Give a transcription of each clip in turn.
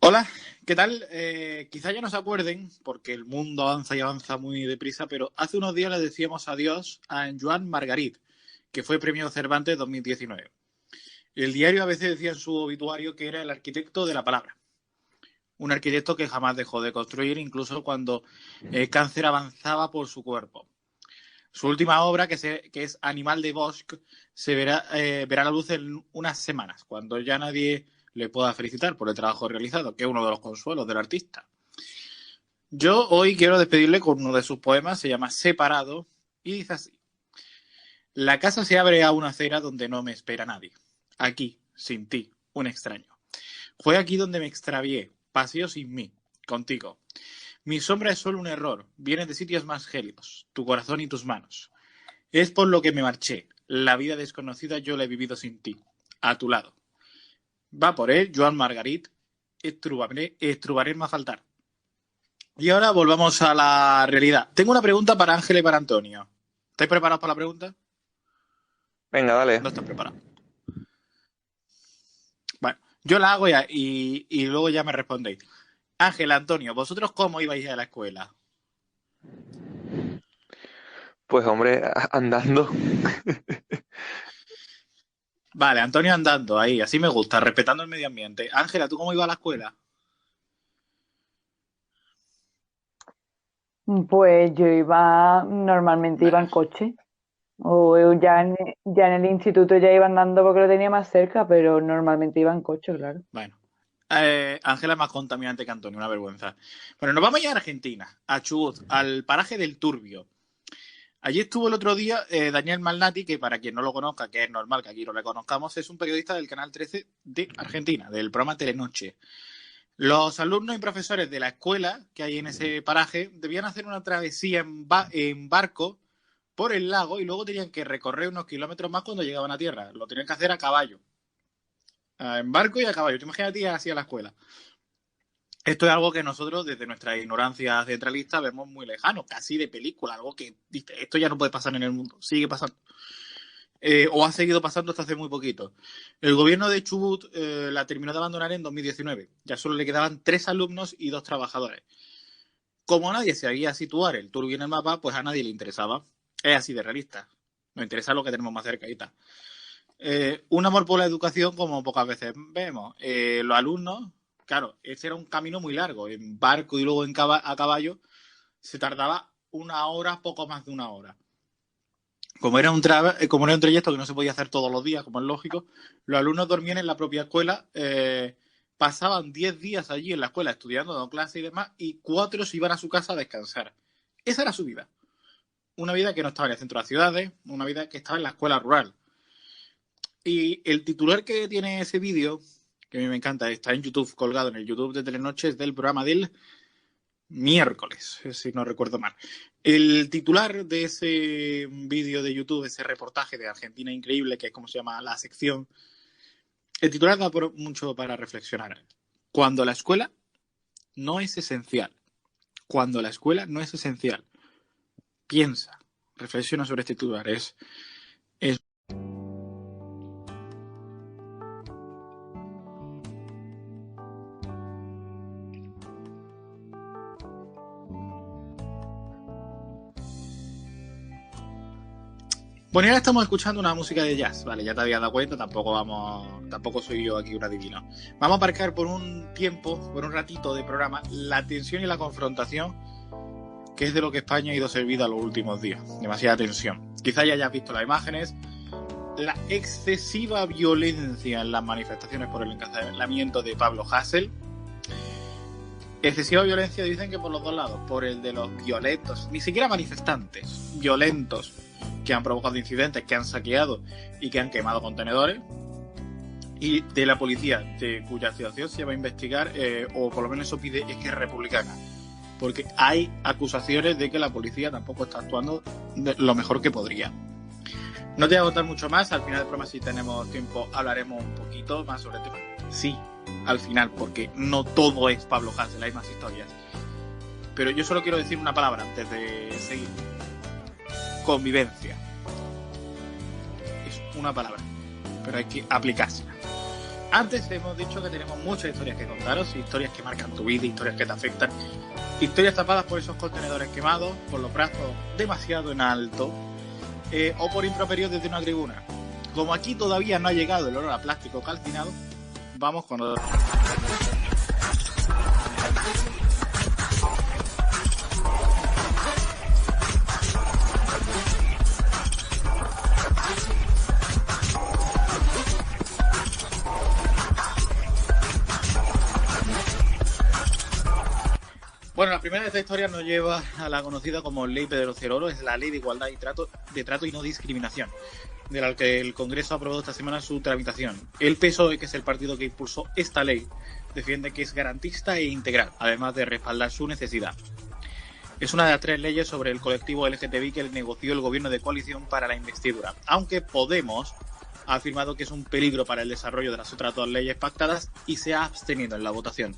Hola, ¿qué tal? Quizá ya no se acuerden, porque el mundo avanza y avanza muy deprisa, pero hace unos días le decíamos adiós a Joan Margarit, que fue premio Cervantes 2019. El diario ABC decía en su obituario que era el arquitecto de la palabra. Un arquitecto que jamás dejó de construir, incluso cuando el cáncer avanzaba por su cuerpo. Su última obra, que es Animal de Bosque, verá la luz en unas semanas, cuando ya nadie le pueda felicitar por el trabajo realizado, que es uno de los consuelos del artista. Yo hoy quiero despedirle con uno de sus poemas, se llama Separado, y dice así: la casa se abre a una acera donde no me espera nadie. Aquí, sin ti, un extraño. Fue aquí donde me extravié, paseo sin mí, contigo. Mi sombra es solo un error, viene de sitios más gélidos, tu corazón y tus manos. Es por lo que me marché, la vida desconocida yo la he vivido sin ti, a tu lado. Va por él, Joan Margarit, et trobarem a faltar. Y ahora volvamos a la realidad. Tengo una pregunta para Ángel y para Antonio. ¿Estáis preparados para la pregunta? Venga, dale. No están preparados. Bueno, yo la hago y luego ya me respondéis. Ángel, Antonio, ¿vosotros cómo ibais a la escuela? Pues hombre, andando. Vale, Antonio andando, ahí, así me gusta, respetando el medio ambiente. Ángela, ¿tú cómo ibas a la escuela? Pues yo normalmente iba en coche. O ya en el instituto ya iba andando porque lo tenía más cerca, pero normalmente iba en coche, claro. Bueno, Ángela es más contaminante que Antonio, una vergüenza. Bueno, nos vamos a ir a Argentina, a Chubut, al paraje del Turbio. Allí estuvo el otro día Daniel Malnati, que para quien no lo conozca, que es normal que aquí no le conozcamos, es un periodista del Canal 13 de Argentina, del programa Telenoche. Los alumnos y profesores de la escuela que hay en ese paraje debían hacer una travesía en barco por el lago y luego tenían que recorrer unos kilómetros más cuando llegaban a tierra. Lo tenían que hacer a caballo. En barco y a caballo. Te imagínate así a la escuela. Esto es algo que nosotros, desde nuestra ignorancia centralista, vemos muy lejano, casi de película, algo que dice, esto ya no puede pasar en el mundo, sigue pasando. O ha seguido pasando hasta hace muy poquito. El gobierno de Chubut la terminó de abandonar en 2019. Ya solo le quedaban 3 alumnos y 2 trabajadores. Como nadie sabía situar el Turbio en el mapa, pues a nadie le interesaba. Es así de realista. Nos interesa lo que tenemos más cerca y tal. Un amor por la educación como pocas veces vemos. Los alumnos, claro, ese era un camino muy largo. En barco y luego a caballo se tardaba 1 hora, poco más de 1 hora. Como era un trayecto que no se podía hacer todos los días, como es lógico, los alumnos dormían en la propia escuela, pasaban 10 días allí en la escuela estudiando, dando clases y demás, y 4 se iban a su casa a descansar. Esa era su vida. Una vida que no estaba en el centro de las ciudades, una vida que estaba en la escuela rural. Y el titular que tiene ese vídeo, que a mí me encanta, está en YouTube, colgado en el YouTube de Telenoche, es del programa del miércoles, si no recuerdo mal. El titular de ese vídeo de YouTube, ese reportaje de Argentina Increíble, que es como se llama la sección, el titular da mucho para reflexionar. Cuando la escuela no es esencial. Cuando la escuela no es esencial. Piensa, reflexiona sobre este titular. Es Bueno, y ahora estamos escuchando una música de jazz, vale, ya te habías dado cuenta, tampoco soy yo aquí un adivino. Vamos a aparcar por un tiempo, por un ratito de programa, la tensión y la confrontación, que es de lo que España ha ido servida los últimos días. Demasiada tensión. Quizá ya hayas visto las imágenes, la excesiva violencia en las manifestaciones por el encarcelamiento de Pablo Hasél. Excesiva violencia dicen que por los dos lados, por el de los violentos, ni siquiera manifestantes, violentos, que han provocado incidentes, que han saqueado y que han quemado contenedores, y de la policía, de cuya situación se va a investigar, o por lo menos eso pide Esquerra Republicana. porque hay acusaciones de que la policía tampoco está actuando de lo mejor que podría. No te voy a contar mucho más, al final del programa, si tenemos tiempo, hablaremos un poquito más sobre el tema. Sí, al final, porque no todo es Pablo Hasél, hay más historias. Pero yo solo quiero decir una palabra antes de seguir. Convivencia. Es una palabra, pero hay que aplicársela. Antes hemos dicho que tenemos muchas historias que contaros, historias que marcan tu vida, historias que te afectan, historias tapadas por esos contenedores quemados, por los brazos demasiado en alto, o por improperios desde una tribuna. Como aquí todavía no ha llegado el olor a plástico calcinado, vamos con los... Bueno, la primera de esta historia nos lleva a la conocida como Ley Pedro Cerolo, es la Ley de Igualdad y Trato y No Discriminación, de la que el Congreso ha aprobado esta semana su tramitación. El PSOE, que es el partido que impulsó esta ley, defiende que es garantista e integral, además de respaldar su necesidad. Es una de las 3 leyes sobre el colectivo LGTBI que negoció el gobierno de coalición para la investidura, aunque Podemos ha afirmado que es un peligro para el desarrollo de las otras 2 leyes pactadas y se ha abstenido en la votación.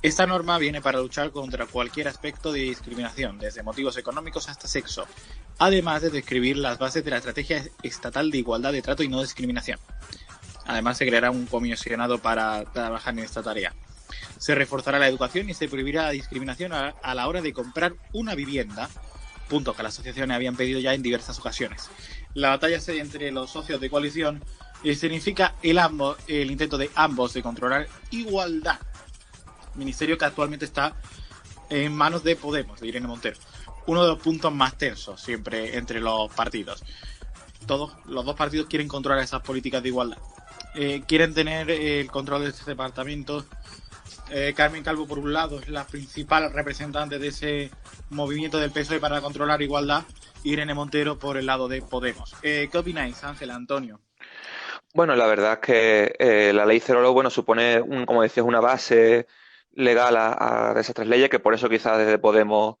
Esta norma viene para luchar contra cualquier aspecto de discriminación, desde motivos económicos hasta sexo, además de describir las bases de la Estrategia Estatal de Igualdad de Trato y No Discriminación. Además, se creará un comisionado para trabajar en esta tarea. Se reforzará la educación y se prohibirá la discriminación a la hora de comprar una vivienda, punto que las asociaciones habían pedido ya en diversas ocasiones. La batalla entre los socios de coalición significa el intento de ambos de controlar igualdad, ministerio que actualmente está en manos de Podemos, de Irene Montero. Uno de los puntos más tensos siempre entre los partidos. Los 2 partidos quieren controlar esas políticas de igualdad. Quieren tener el control de este departamento. Carmen Calvo, por un lado, es la principal representante de ese movimiento del PSOE para controlar igualdad. Irene Montero por el lado de Podemos. ¿Qué opináis, Ángel, Antonio? Bueno, la verdad es que la ley Cerolo, bueno, supone, como decías, una base legal a esas 3 leyes, que por eso quizás desde Podemos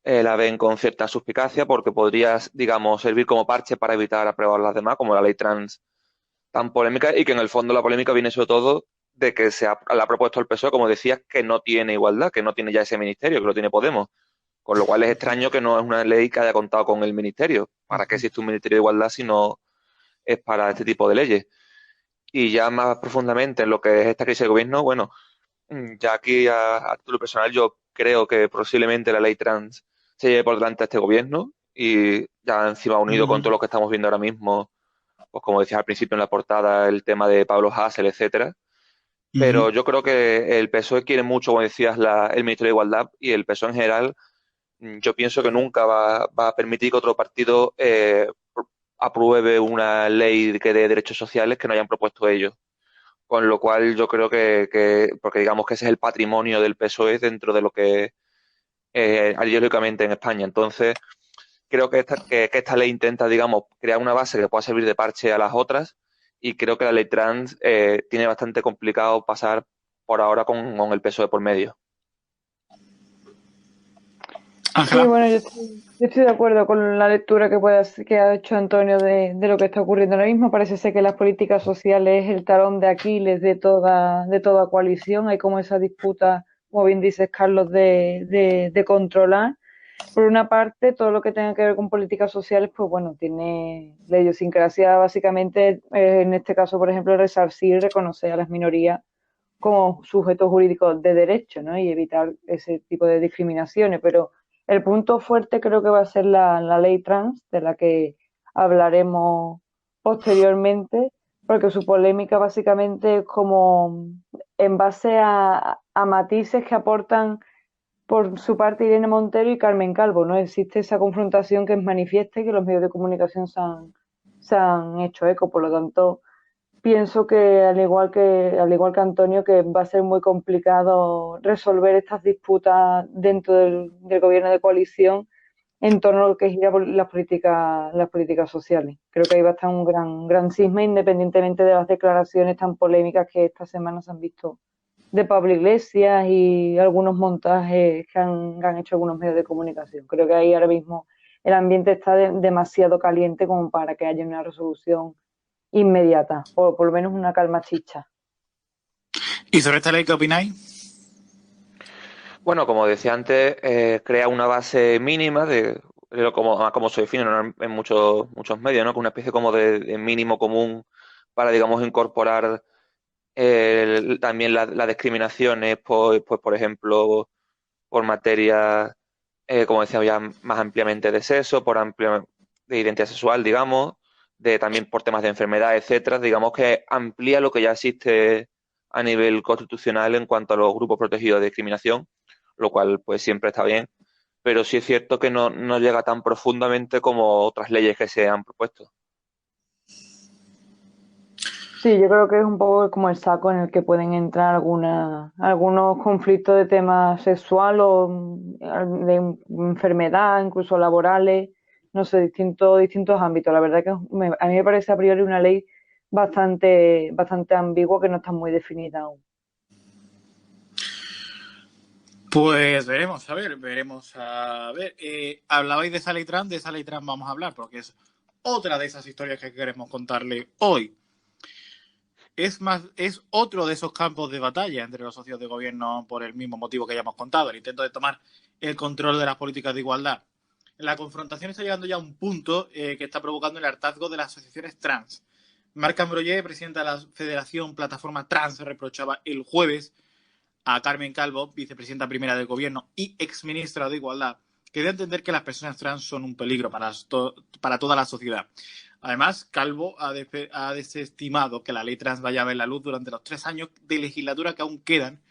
la ven con cierta suspicacia, porque podría, digamos, servir como parche para evitar aprobar las demás, como la ley trans tan polémica, y que en el fondo la polémica viene sobre todo de que la ha propuesto el PSOE, como decías, que no tiene igualdad, que no tiene ya ese ministerio, que lo tiene Podemos. Con lo cual es extraño que no es una ley que haya contado con el ministerio. ¿Para qué existe un ministerio de igualdad si no es para este tipo de leyes? Y ya más profundamente en lo que es esta crisis de gobierno, bueno, ya aquí a título personal yo creo que posiblemente la ley trans se lleve por delante a este gobierno y ya encima unido con todo lo que estamos viendo ahora mismo, pues como decías al principio en la portada, el tema de Pablo Hasél, etcétera. Pero yo creo que el PSOE quiere mucho, como decías, el Ministerio de Igualdad, y el PSOE en general, yo pienso que nunca va a permitir que otro partido apruebe una ley que dé derechos sociales que no hayan propuesto ellos. Con lo cual yo creo porque digamos que ese es el patrimonio del PSOE dentro de lo que ideológicamente en España. Entonces, creo que esta ley intenta, digamos, crear una base que pueda servir de parche a las otras, y creo que la ley trans tiene bastante complicado pasar por ahora con el PSOE por medio. Sí, bueno, yo estoy de acuerdo con la lectura que ha hecho Antonio de lo que está ocurriendo ahora mismo. Parece ser que las políticas sociales es el talón de Aquiles de toda coalición. Hay como esa disputa, como bien dices, Carlos, de controlar. Por una parte, todo lo que tenga que ver con políticas sociales, pues bueno, tiene la idiosincrasia básicamente, en este caso, por ejemplo, resarcir y reconocer a las minorías como sujetos jurídicos de derecho, ¿no? Y evitar ese tipo de discriminaciones. Pero el punto fuerte creo que va a ser la ley trans, de la que hablaremos posteriormente, porque su polémica básicamente es como en base a matices que aportan por su parte Irene Montero y Carmen Calvo. No existe esa confrontación que es manifiesta y que los medios de comunicación se han hecho eco. Por lo tanto, pienso que al igual que Antonio, que va a ser muy complicado resolver estas disputas dentro del gobierno de coalición en torno a lo que es las políticas sociales. Creo que ahí va a estar un gran cisma, independientemente de las declaraciones tan polémicas que esta semana se han visto de Pablo Iglesias y algunos montajes que han hecho algunos medios de comunicación. Creo que ahí ahora mismo el ambiente está demasiado caliente como para que haya una resolución inmediata, o por lo menos una calma chicha. ¿Y sobre esta ley qué opináis? Bueno, como decía antes, crea una base mínima como se define, ¿no?, en muchos medios, ¿no? Que una especie como de mínimo común para, digamos, incorporar también las discriminaciones, pues, por ejemplo, por materia, como decía ya, más ampliamente de sexo, de identidad sexual, digamos, también por temas de enfermedad, etcétera. Digamos que amplía lo que ya existe a nivel constitucional en cuanto a los grupos protegidos de discriminación, lo cual pues siempre está bien, pero sí es cierto que no llega tan profundamente como otras leyes que se han propuesto. Sí, yo creo que es un poco como el saco en el que pueden entrar algunos conflictos de tema sexual o de enfermedad, incluso laborales, no sé, distintos ámbitos. La verdad que a mí me parece a priori una ley bastante ambigua que no está muy definida aún. Pues veremos a ver. Hablabais de esa ley trans vamos a hablar, porque es otra de esas historias que queremos contarle hoy. Es otro de esos campos de batalla entre los socios de gobierno por el mismo motivo que ya hemos contado, el intento de tomar el control de las políticas de igualdad. La confrontación está llegando ya a un punto que está provocando el hartazgo de las asociaciones trans. Marc Ambroyé, presidenta de la Federación Plataforma Trans, reprochaba el jueves a Carmen Calvo, vicepresidenta primera del gobierno y exministra de Igualdad, que debe entender que las personas trans son un peligro para toda la sociedad. Además, Calvo ha desestimado que la ley trans vaya a ver la luz durante los 3 años de legislatura que aún quedan,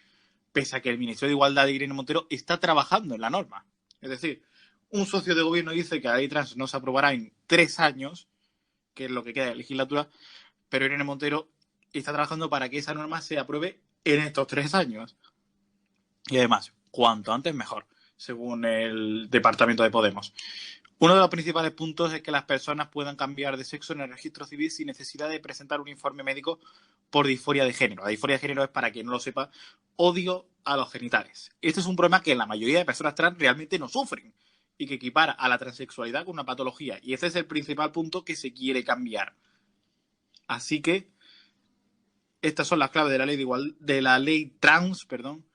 pese a que el Ministerio de Igualdad de Irene Montero está trabajando en la norma. Es decir, un socio de gobierno dice que la ley trans no se aprobará en 3 años, que es lo que queda de legislatura, pero Irene Montero está trabajando para que esa norma se apruebe en estos 3 años. Y además, cuanto antes mejor, según el departamento de Podemos. Uno de los principales puntos es que las personas puedan cambiar de sexo en el registro civil sin necesidad de presentar un informe médico por disforia de género. La disforia de género es, para quien no lo sepa, odio a los genitales. Este es un problema que la mayoría de personas trans realmente no sufren y que equipara a la transexualidad con una patología. Y ese es el principal punto que se quiere cambiar. Así que estas son las claves de la ley de la ley trans, perdón.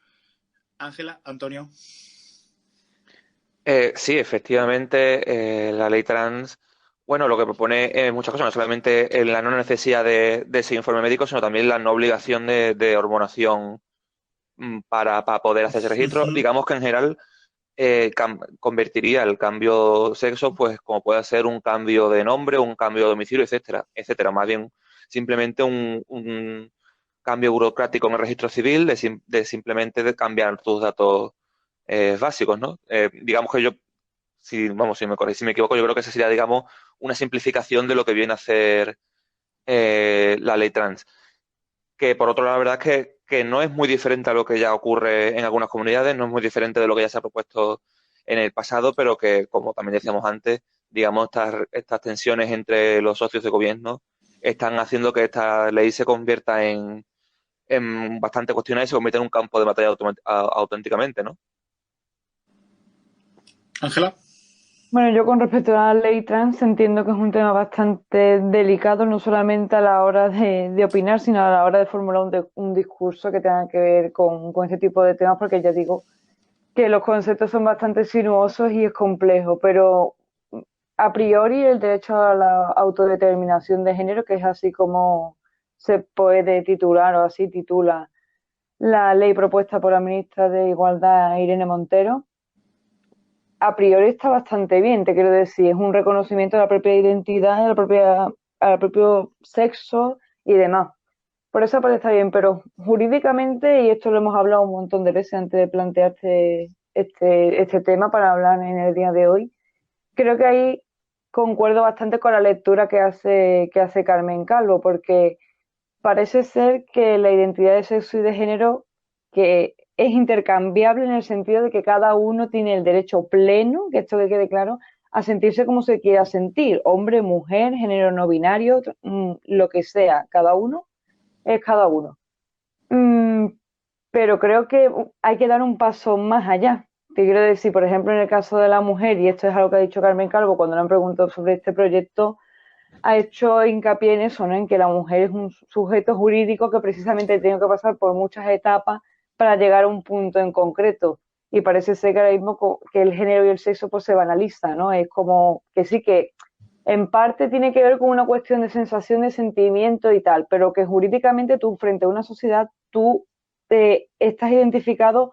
Ángela, Antonio. Sí, efectivamente, la ley trans, bueno, lo que propone muchas cosas, no solamente la no necesidad de ese informe médico, sino también la no obligación de hormonación para poder hacer ese registro. Digamos que en general convertiría el cambio de sexo, pues como puede ser un cambio de nombre, un cambio de domicilio, etcétera, etcétera. Más bien simplemente un cambio burocrático en el registro civil de simplemente de cambiar tus datos básicos, ¿no? Digamos que yo, si me corregís, si me equivoco, yo creo que esa sería, digamos, una simplificación de lo que viene a hacer la ley trans. Que por otro lado, la verdad es que no es muy diferente a lo que ya ocurre en algunas comunidades, no es muy diferente de lo que ya se ha propuesto en el pasado, pero que, como también decíamos antes, digamos, estas tensiones entre los socios de gobierno están haciendo que esta ley se convierta en bastante cuestionada y se convierta en un campo de batalla auténticamente, ¿no? Ángela. Bueno, yo con respecto a la ley trans entiendo que es un tema bastante delicado, no solamente a la hora de opinar, sino a la hora de formular un discurso que tenga que ver con este tipo de temas, porque ya digo que los conceptos son bastante sinuosos y es complejo, pero a priori el derecho a la autodeterminación de género, que es así como se puede titular o así titula la ley propuesta por la ministra de Igualdad, Irene Montero, a priori está bastante bien, te quiero decir, es un reconocimiento de la propia identidad, al propio sexo y demás. Por esa parte está bien, pero jurídicamente, y esto lo hemos hablado un montón de veces antes de plantear este tema para hablar en el día de hoy, creo que ahí concuerdo bastante con la lectura que hace Carmen Calvo, porque parece ser que la identidad de sexo y de género que es intercambiable en el sentido de que cada uno tiene el derecho pleno, que esto que quede claro, a sentirse como se quiera sentir, hombre, mujer, género no binario, lo que sea, cada uno es cada uno. Mm, pero creo que hay que dar un paso más allá. Te quiero decir, por ejemplo, en el caso de la mujer, y esto es algo que ha dicho Carmen Calvo cuando le han preguntado sobre este proyecto, ha hecho hincapié en eso, ¿no? En que la mujer es un sujeto jurídico que precisamente tiene que pasar por muchas etapas para llegar a un punto en concreto. Y parece ser que ahora mismo que el género y el sexo pues se banaliza, ¿no? Es como que sí que en parte tiene que ver con una cuestión de sensación, de sentimiento y tal, pero que jurídicamente tú frente a una sociedad, tú estás identificado,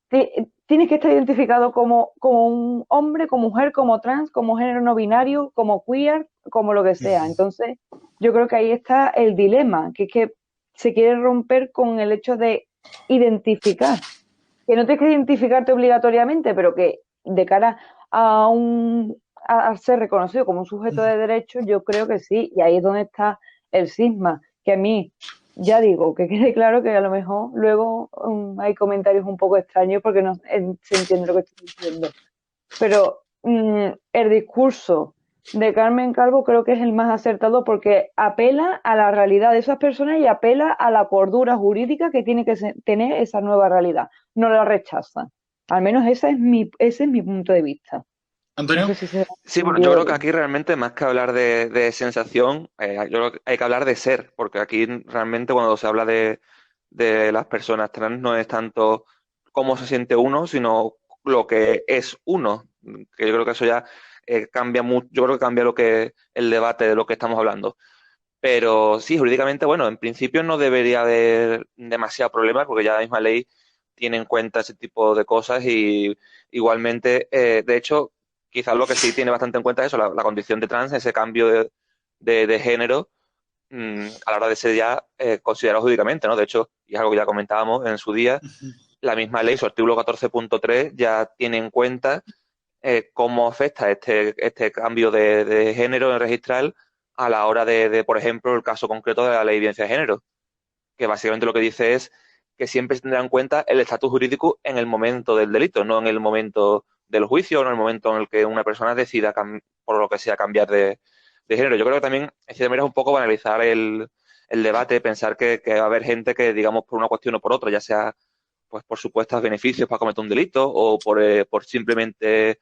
tienes que estar identificado como un hombre, como mujer, como trans, como género no binario, como queer, como lo que sea. Entonces, yo creo que ahí está el dilema, que es que se quiere romper con el hecho de identificar, que no tienes que identificarte obligatoriamente, pero que de cara a a ser reconocido como un sujeto de derecho, yo creo que sí, y ahí es donde está el cisma, que a mí, ya digo, que quede claro que a lo mejor luego hay comentarios un poco extraños porque no se entiende lo que estoy diciendo, pero el discurso de Carmen Calvo creo que es el más acertado porque apela a la realidad de esas personas y apela a la cordura jurídica que tiene que tener esa nueva realidad. No la rechaza. Al menos ese es mi punto de vista. No Antonio. sé si se ha Sí, bueno, yo entendido creo que bien. aquí realmente más que hablar de sensación, yo creo que hay que hablar de ser, porque aquí realmente cuando se habla de las personas trans no es tanto cómo se siente uno, sino lo que es uno, que yo creo que eso ya cambia mucho, yo creo que cambia lo que el debate de lo que estamos hablando. Pero sí, jurídicamente, bueno, en principio no debería haber demasiado problema, porque ya la misma ley tiene en cuenta ese tipo de cosas y igualmente, de hecho, quizás lo que sí tiene bastante en cuenta es eso, la condición de trans, ese cambio de género a la hora de ser ya considerado jurídicamente, ¿no? De hecho, y es algo que ya comentábamos en su día, la misma ley, su artículo 14.3, ya tiene en cuenta cómo afecta este cambio de género en registral a la hora por ejemplo, el caso concreto de la ley de violencia de género, que básicamente lo que dice es que siempre se tendrá en cuenta el estatus jurídico en el momento del delito, no en el momento del juicio o en el momento en el que una persona decida, por lo que sea, cambiar de género. Yo creo que también, en cierta manera, es un poco banalizar el debate, pensar que va a haber gente que, digamos, por una cuestión o por otra, ya sea pues por supuestos beneficios para cometer un delito o por simplemente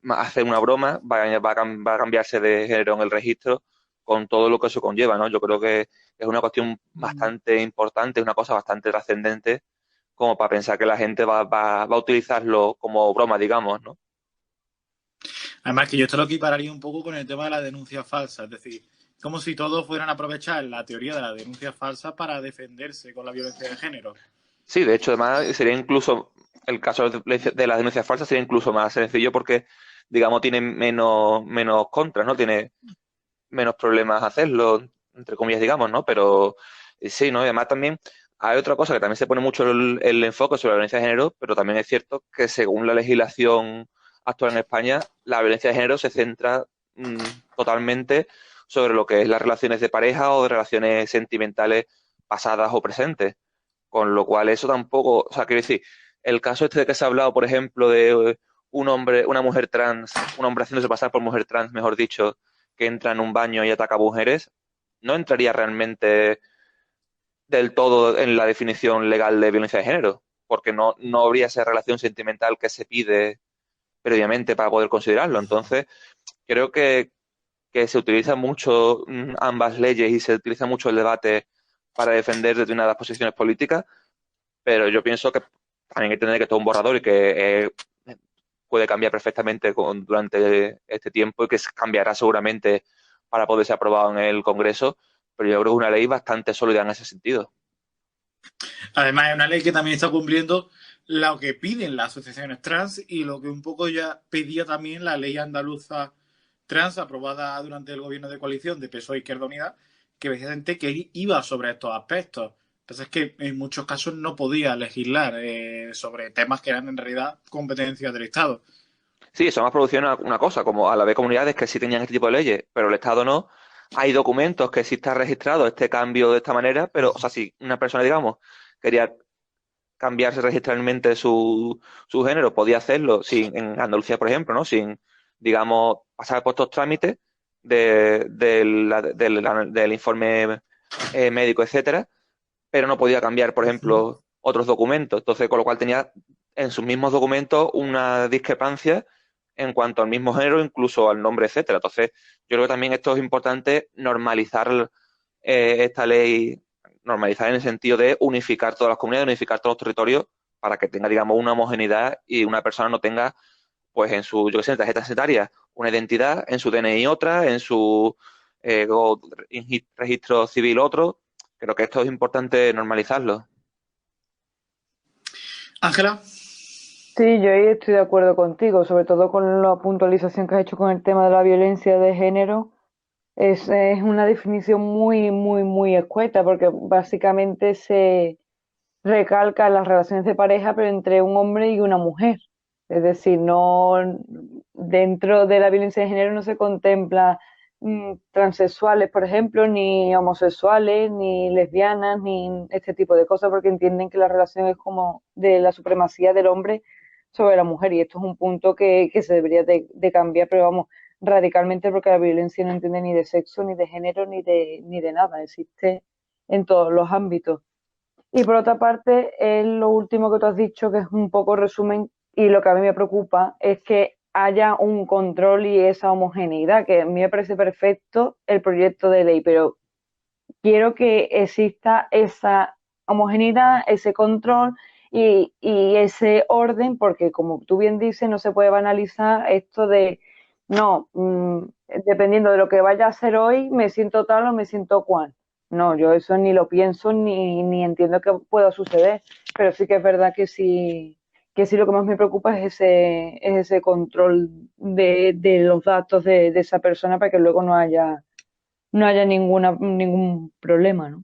hacer una broma, va a cambiarse de género en el registro con todo lo que eso conlleva, ¿no? Yo creo que es una cuestión bastante importante, una cosa bastante trascendente como para pensar que la gente va a utilizarlo como broma, digamos, ¿no? Además, que yo esto lo equipararía un poco con el tema de la denuncia falsa, es decir, como si todos fueran a aprovechar la teoría de la denuncia falsa para defenderse con la violencia de género. Sí, de hecho, además sería incluso, el caso de las denuncias falsas sería incluso más sencillo porque, digamos, tiene menos contras, ¿no? Tiene menos problemas hacerlo, entre comillas, digamos, ¿no? Pero sí, ¿no? Y además también hay otra cosa que también se pone mucho el enfoque sobre la violencia de género, pero también es cierto que según la legislación actual en España, la violencia de género se centra totalmente sobre lo que es las relaciones de pareja o de relaciones sentimentales pasadas o presentes. Con lo cual eso tampoco, o sea, quiero decir, el caso este de que se ha hablado, por ejemplo, de un hombre, una mujer trans, un hombre haciéndose pasar por mujer trans, mejor dicho, que entra en un baño y ataca a mujeres, no entraría realmente del todo en la definición legal de violencia de género, porque no habría esa relación sentimental que se pide previamente para poder considerarlo. Entonces, creo que se utiliza mucho ambas leyes y se utiliza mucho el debate para defender determinadas posiciones políticas, pero yo pienso que también hay que tener que todo un borrador y que puede cambiar perfectamente durante este tiempo y que cambiará seguramente para poder ser aprobado en el Congreso, pero yo creo que es una ley bastante sólida en ese sentido. Además, es una ley que también está cumpliendo lo que piden las asociaciones trans y lo que un poco ya pedía también la ley andaluza trans aprobada durante el gobierno de coalición de PSOE e Izquierda Unida, que precisamente que iba sobre estos aspectos. Entonces es que en muchos casos no podía legislar sobre temas que eran en realidad competencias del Estado. Sí, eso más producción una cosa, como a la vez comunidades que sí tenían este tipo de leyes, pero el Estado no. Hay documentos que sí está registrado este cambio de esta manera, pero, o sea, si una persona, digamos, quería cambiarse registralmente su género, podía hacerlo sin, en Andalucía, por ejemplo, ¿no? Sin, digamos, pasar por estos trámites del informe médico, etcétera, pero no podía cambiar, por ejemplo, otros documentos. Entonces, con lo cual tenía en sus mismos documentos una discrepancia en cuanto al mismo género, incluso al nombre, etcétera. Entonces, yo creo que también esto es importante normalizar esta ley, normalizar en el sentido de unificar todas las comunidades, unificar todos los territorios para que tenga, digamos, una homogeneidad y una persona no tenga, pues en su, yo qué sé, tarjeta sanitaria una identidad, en su DNI otra, en su registro civil otro. Creo que esto es importante normalizarlo. Ángela. Sí, yo ahí estoy de acuerdo contigo, sobre todo con la puntualización que has hecho con el tema de la violencia de género. Es una definición muy, muy, muy escueta, porque básicamente se recalca las relaciones de pareja, pero entre un hombre y una mujer. Es decir, no dentro de la violencia de género no se contempla transexuales, por ejemplo, ni homosexuales, ni lesbianas, ni este tipo de cosas, porque entienden que la relación es como de la supremacía del hombre sobre la mujer. Y esto es un punto que se debería de cambiar, pero vamos, radicalmente, porque la violencia no entiende ni de sexo, ni de género, ni de nada. Existe en todos los ámbitos. Y por otra parte, es lo último que tú has dicho, que es un poco resumen, y lo que a mí me preocupa es que haya un control y esa homogeneidad, que a mí me parece perfecto el proyecto de ley, pero quiero que exista esa homogeneidad, ese control y ese orden, porque como tú bien dices, no se puede banalizar esto de, no, dependiendo de lo que vaya a hacer hoy, me siento tal o me siento cual. No, yo eso ni lo pienso ni entiendo que pueda suceder, pero sí que es verdad que sí lo que más me preocupa es ese control de los datos de esa persona para que luego no haya ningún problema, ¿no?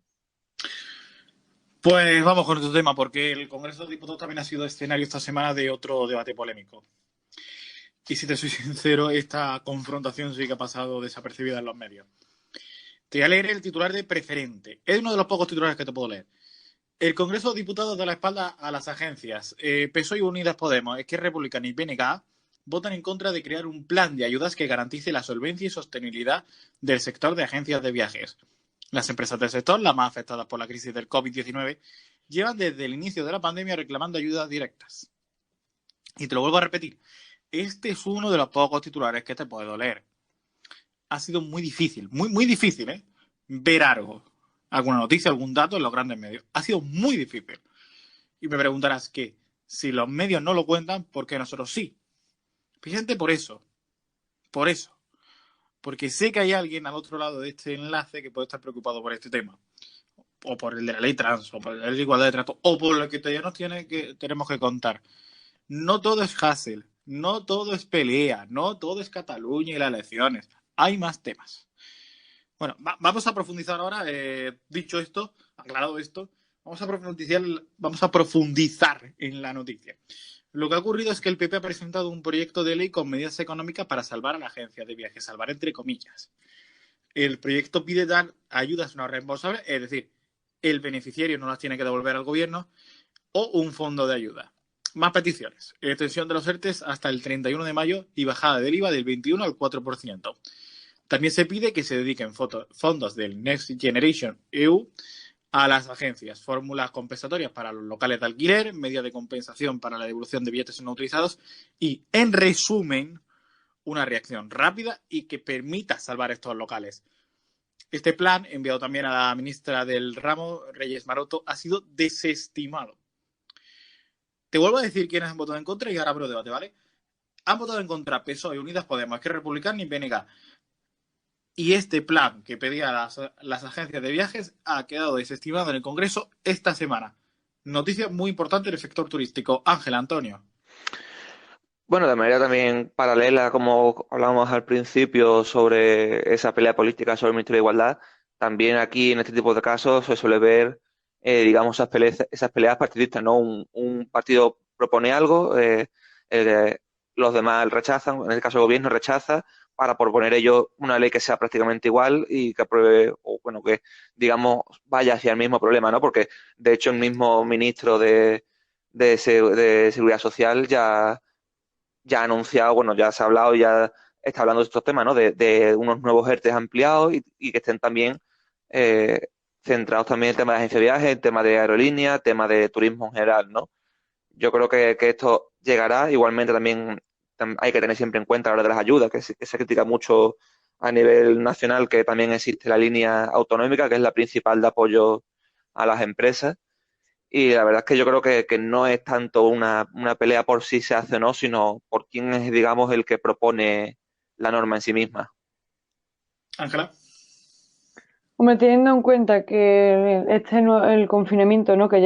Pues vamos con otro tema, porque el Congreso de Diputados también ha sido escenario esta semana de otro debate polémico. Y si te soy sincero, esta confrontación sí que ha pasado desapercibida en los medios. Te voy a leer el titular de preferente. Es uno de los pocos titulares que te puedo leer. El Congreso de Diputados da la espalda a las agencias. PSOE y Unidas Podemos, Esquerra Republicana y BNG votan en contra de crear un plan de ayudas que garantice la solvencia y sostenibilidad del sector de agencias de viajes. Las empresas del sector, las más afectadas por la crisis del COVID-19, llevan desde el inicio de la pandemia reclamando ayudas directas. Y te lo vuelvo a repetir, este es uno de los pocos titulares que te puedo leer. Ha sido muy difícil, muy difícil, ver algo, alguna noticia, algún dato en los grandes medios. Ha sido muy difícil. Y me preguntarás que si los medios no lo cuentan, ¿por qué nosotros sí? Fíjate por eso. Por eso. Porque sé que hay alguien al otro lado de este enlace que puede estar preocupado por este tema. O por el de la ley trans, o por el de igualdad de trato, o por lo que todavía nos tenemos que contar. No todo es Hassel, no todo es pelea, no todo es Cataluña y las elecciones. Hay más temas. Bueno, vamos a profundizar ahora, dicho esto, aclarado esto, vamos a profundizar en la noticia. Lo que ha ocurrido es que el PP ha presentado un proyecto de ley con medidas económicas para salvar a la agencia de viajes, salvar entre comillas. El proyecto pide dar ayudas no reembolsables, es decir, el beneficiario no las tiene que devolver al gobierno, o un fondo de ayuda. Más peticiones. Extensión de los ERTES hasta el 31 de mayo y bajada del IVA del 21 al 4%. También se pide que se dediquen fondos del Next Generation EU a las agencias, fórmulas compensatorias para los locales de alquiler, medidas de compensación para la devolución de billetes no utilizados y, en resumen, una reacción rápida y que permita salvar estos locales. Este plan, enviado también a la ministra del ramo, Reyes Maroto, ha sido desestimado. Te vuelvo a decir quiénes han votado en contra y ahora abro debate, ¿vale? Han votado en contra PSOE, Unidas Podemos, Esquerra Republicana y BNG. Y este plan que pedía las agencias de viajes ha quedado desestimado en el Congreso esta semana. Noticia muy importante del sector turístico. Ángel, Antonio. Bueno, de manera también paralela, como hablábamos al principio sobre esa pelea política sobre el Ministerio de Igualdad, también aquí en este tipo de casos se suele ver, digamos, esas peleas partidistas, ¿no? Un partido propone algo, los demás rechazan, en el caso del gobierno rechaza, para proponer ellos una ley que sea prácticamente igual y que apruebe, o bueno, que, digamos, vaya hacia el mismo problema, ¿no? Porque, de hecho, el mismo ministro de Seguridad Social ya ha anunciado, bueno, ya se ha hablado, ya está hablando de estos temas, ¿no? De unos nuevos ERTES ampliados y que estén también centrados también en el tema de agencia de viajes, el tema de aerolínea, el tema de turismo en general, ¿no? Yo creo que esto llegará. Igualmente también hay que tener siempre en cuenta a la hora de las ayudas, que se critica mucho a nivel nacional, que también existe la línea autonómica, que es la principal de apoyo a las empresas. Y la verdad es que yo creo que no es tanto una pelea por si se hace o no, sino por quién es, digamos, el que propone la norma en sí misma. Ángela. Hombre, teniendo en cuenta que el confinamiento, ¿no? Que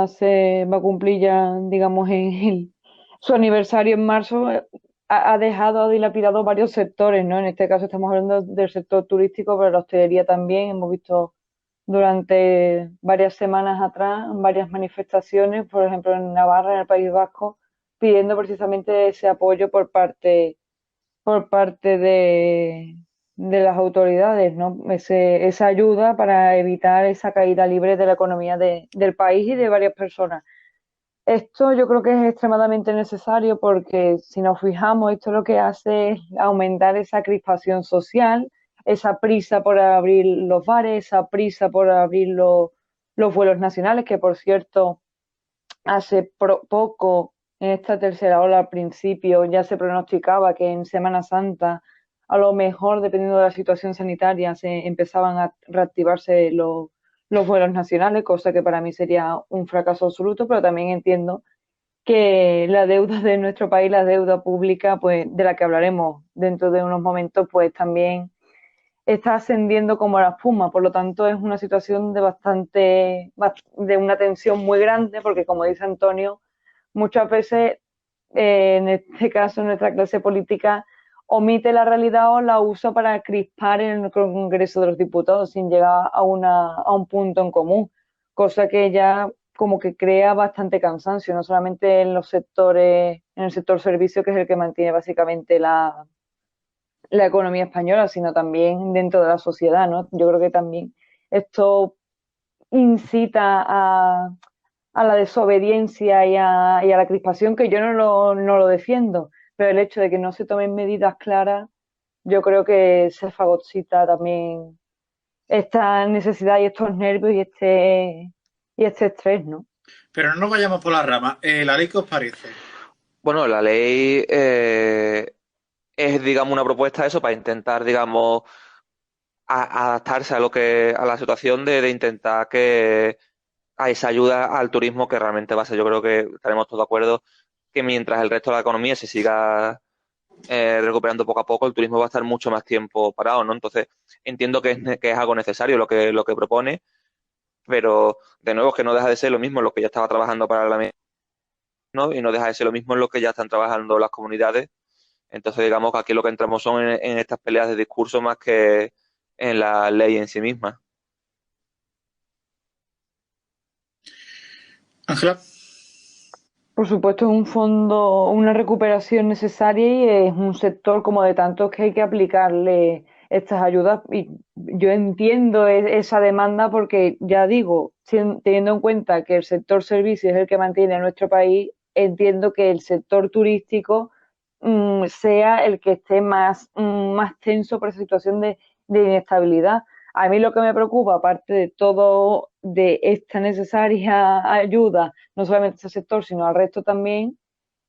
se va a cumplir ya, digamos, su aniversario en marzo, ha dilapidado varios sectores, ¿no? En este caso estamos hablando del sector turístico, pero la hostelería también. Hemos visto durante varias semanas atrás varias manifestaciones, por ejemplo, en Navarra, en el País Vasco, pidiendo precisamente ese apoyo por parte de las autoridades, ¿no? Esa ayuda para evitar esa caída libre de la economía del país y de varias personas. Esto yo creo que es extremadamente necesario porque si nos fijamos, esto lo que hace es aumentar esa crispación social, esa prisa por abrir los bares, esa prisa por abrir los vuelos nacionales, que por cierto, hace poco, en esta tercera ola al principio, ya se pronosticaba que en Semana Santa, a lo mejor, dependiendo de la situación sanitaria, se empezaban a reactivarse los vuelos nacionales, cosa que para mí sería un fracaso absoluto, pero también entiendo que la deuda de nuestro país, la deuda pública, pues de la que hablaremos dentro de unos momentos, pues también está ascendiendo como la espuma. Por lo tanto, es una situación de una tensión muy grande, porque como dice Antonio, muchas veces, en este caso, nuestra clase política omite la realidad o la usa para crispar en el Congreso de los Diputados sin llegar a un punto en común, cosa que ya como que crea bastante cansancio, no solamente en los sectores, en el sector servicio, que es el que mantiene básicamente la economía española, sino también dentro de la sociedad, ¿no? Yo creo que también esto incita a la desobediencia y a la crispación, que yo no lo defiendo, pero el hecho de que no se tomen medidas claras, yo creo que se fagocita también esta necesidad y estos nervios y este estrés, ¿no? Pero no nos vayamos por las ramas. ¿La ley qué os parece? Bueno, la ley es, digamos, una propuesta de eso para intentar, digamos, adaptarse a a la situación de intentar que a esa ayuda al turismo que realmente va a ser. Yo creo que estaremos todos de acuerdo que mientras el resto de la economía se siga recuperando poco a poco, el turismo va a estar mucho más tiempo parado, ¿no? Entonces, entiendo que es algo necesario lo que propone, pero de nuevo es que no deja de ser lo mismo en lo que ya estaba trabajando para la misma, ¿no? Y no deja de ser lo mismo en lo que ya están trabajando las comunidades. Entonces, digamos que aquí lo que entramos son en estas peleas de discurso más que en la ley en sí misma. Ángela. Por supuesto, es un fondo, una recuperación necesaria y es un sector como de tantos que hay que aplicarle estas ayudas. Y yo entiendo esa demanda porque, ya digo, teniendo en cuenta que el sector servicios es el que mantiene a nuestro país, entiendo que el sector turístico sea el que esté más tenso por esa situación de inestabilidad. A mí lo que me preocupa, aparte de todo, de esta necesaria ayuda, no solamente a ese sector, sino al resto también,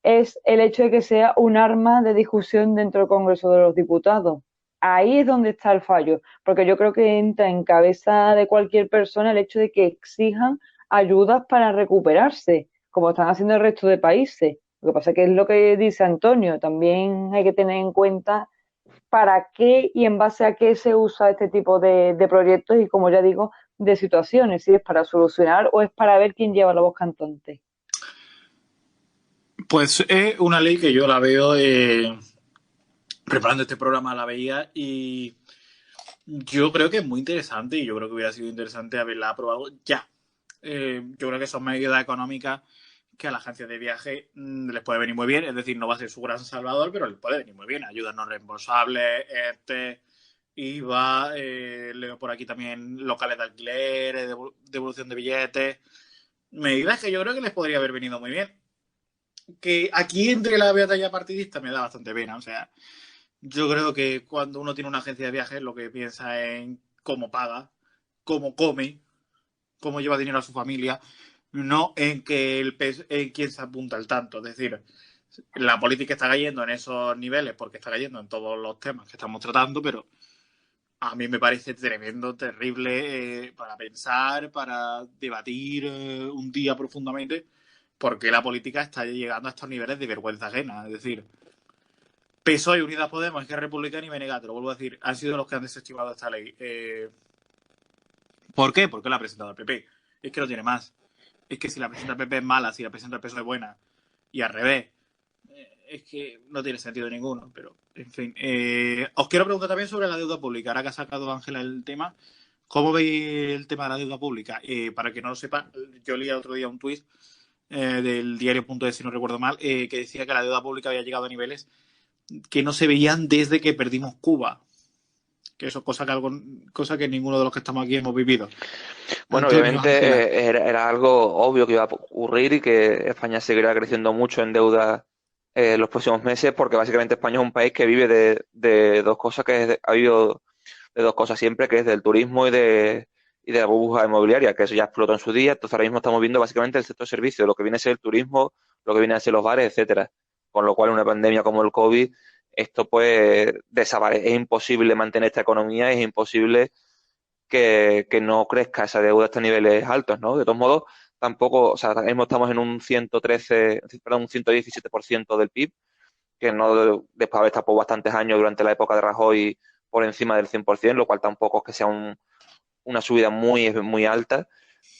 es el hecho de que sea un arma de discusión dentro del Congreso de los Diputados. Ahí es donde está el fallo, porque yo creo que entra en cabeza de cualquier persona el hecho de que exijan ayudas para recuperarse, como están haciendo el resto de países. Lo que pasa es que es lo que dice Antonio, también hay que tener en cuenta para qué y en base a qué se usa este tipo de proyectos y, como ya digo, de situaciones, si es para solucionar o es para ver quién lleva la voz cantante. Pues es una ley que yo la veo, preparando este programa la veía y yo creo que es muy interesante y yo creo que hubiera sido interesante haberla aprobado ya. Yo creo que son medidas económicas que a la agencia de viaje les puede venir muy bien, es decir, no va a ser su gran salvador, pero les puede venir muy bien. Ayudas no reembolsables, IVA, leo por aquí también locales de alquiler, devolución de billetes, medidas que yo creo que les podría haber venido muy bien. Que aquí entre la batalla partidista me da bastante pena, o sea, yo creo que cuando uno tiene una agencia de viajes lo que piensa en cómo paga, cómo come cómo lleva dinero a su familia, no en que en quién se apunta el tanto. Es decir, la política está cayendo en esos niveles porque está cayendo en todos los temas que estamos tratando, pero a mí me parece tremendo, terrible para pensar, para debatir un día profundamente, porque la política está llegando a estos niveles de vergüenza ajena. Es decir, PSOE y Unidas Podemos, Esquerra Republicana y BNG, te lo vuelvo a decir, han sido los que han desestimado esta ley. ¿Por qué? Porque la ha presentado el PP. Es que no tiene más. Es que si la presenta el PP es mala, si la presenta el PSOE es buena. Y al revés. Es que no tiene sentido ninguno. Pero, en fin. Os quiero preguntar también sobre la deuda pública. Ahora que ha sacado Ángela el tema, ¿cómo veis el tema de la deuda pública? Para que no lo sepa, yo leí el otro día un tuit del diario.es, si no recuerdo mal, que decía que la deuda pública había llegado a niveles que no se veían desde que perdimos Cuba. Que eso es cosa que ninguno de los que estamos aquí hemos vivido. Bueno, Antonio, obviamente era algo obvio que iba a ocurrir y que España seguirá creciendo mucho en deuda en los próximos meses, porque básicamente España es un país que vive de dos cosas, ha habido de dos cosas siempre, que es del turismo y de la burbuja inmobiliaria, que eso ya explotó en su día. Entonces ahora mismo estamos viendo básicamente el sector servicio, lo que viene a ser el turismo, lo que viene a ser los bares, etcétera. Con lo cual una pandemia como el COVID, esto pues desaparece, es imposible mantener esta economía, es imposible que no crezca esa deuda a estos niveles altos, ¿no? De todos modos, tampoco, o sea, ahora mismo estamos en un 117% del PIB, que no después de haber estado por bastantes años durante la época de Rajoy por encima del 100%, lo cual tampoco es que sea una subida muy alta,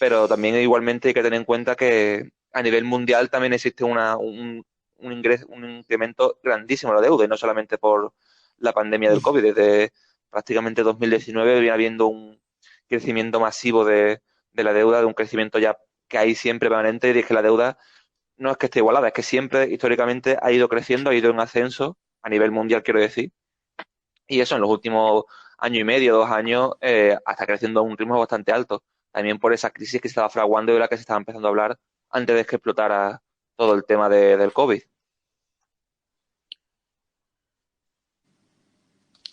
pero también igualmente hay que tener en cuenta que a nivel mundial también existe un incremento grandísimo de la deuda, y no solamente por la pandemia del COVID. Desde prácticamente 2019 viene habiendo un crecimiento masivo de la deuda, de un crecimiento ya que hay siempre permanente, y es que la deuda no es que esté igualada, es que siempre históricamente ha ido creciendo, ha ido en ascenso, a nivel mundial quiero decir, y eso en los últimos año y medio, 2 años, está creciendo a un ritmo bastante alto. También por esa crisis que se estaba fraguando y de la que se estaba empezando a hablar antes de que explotara todo el tema del COVID.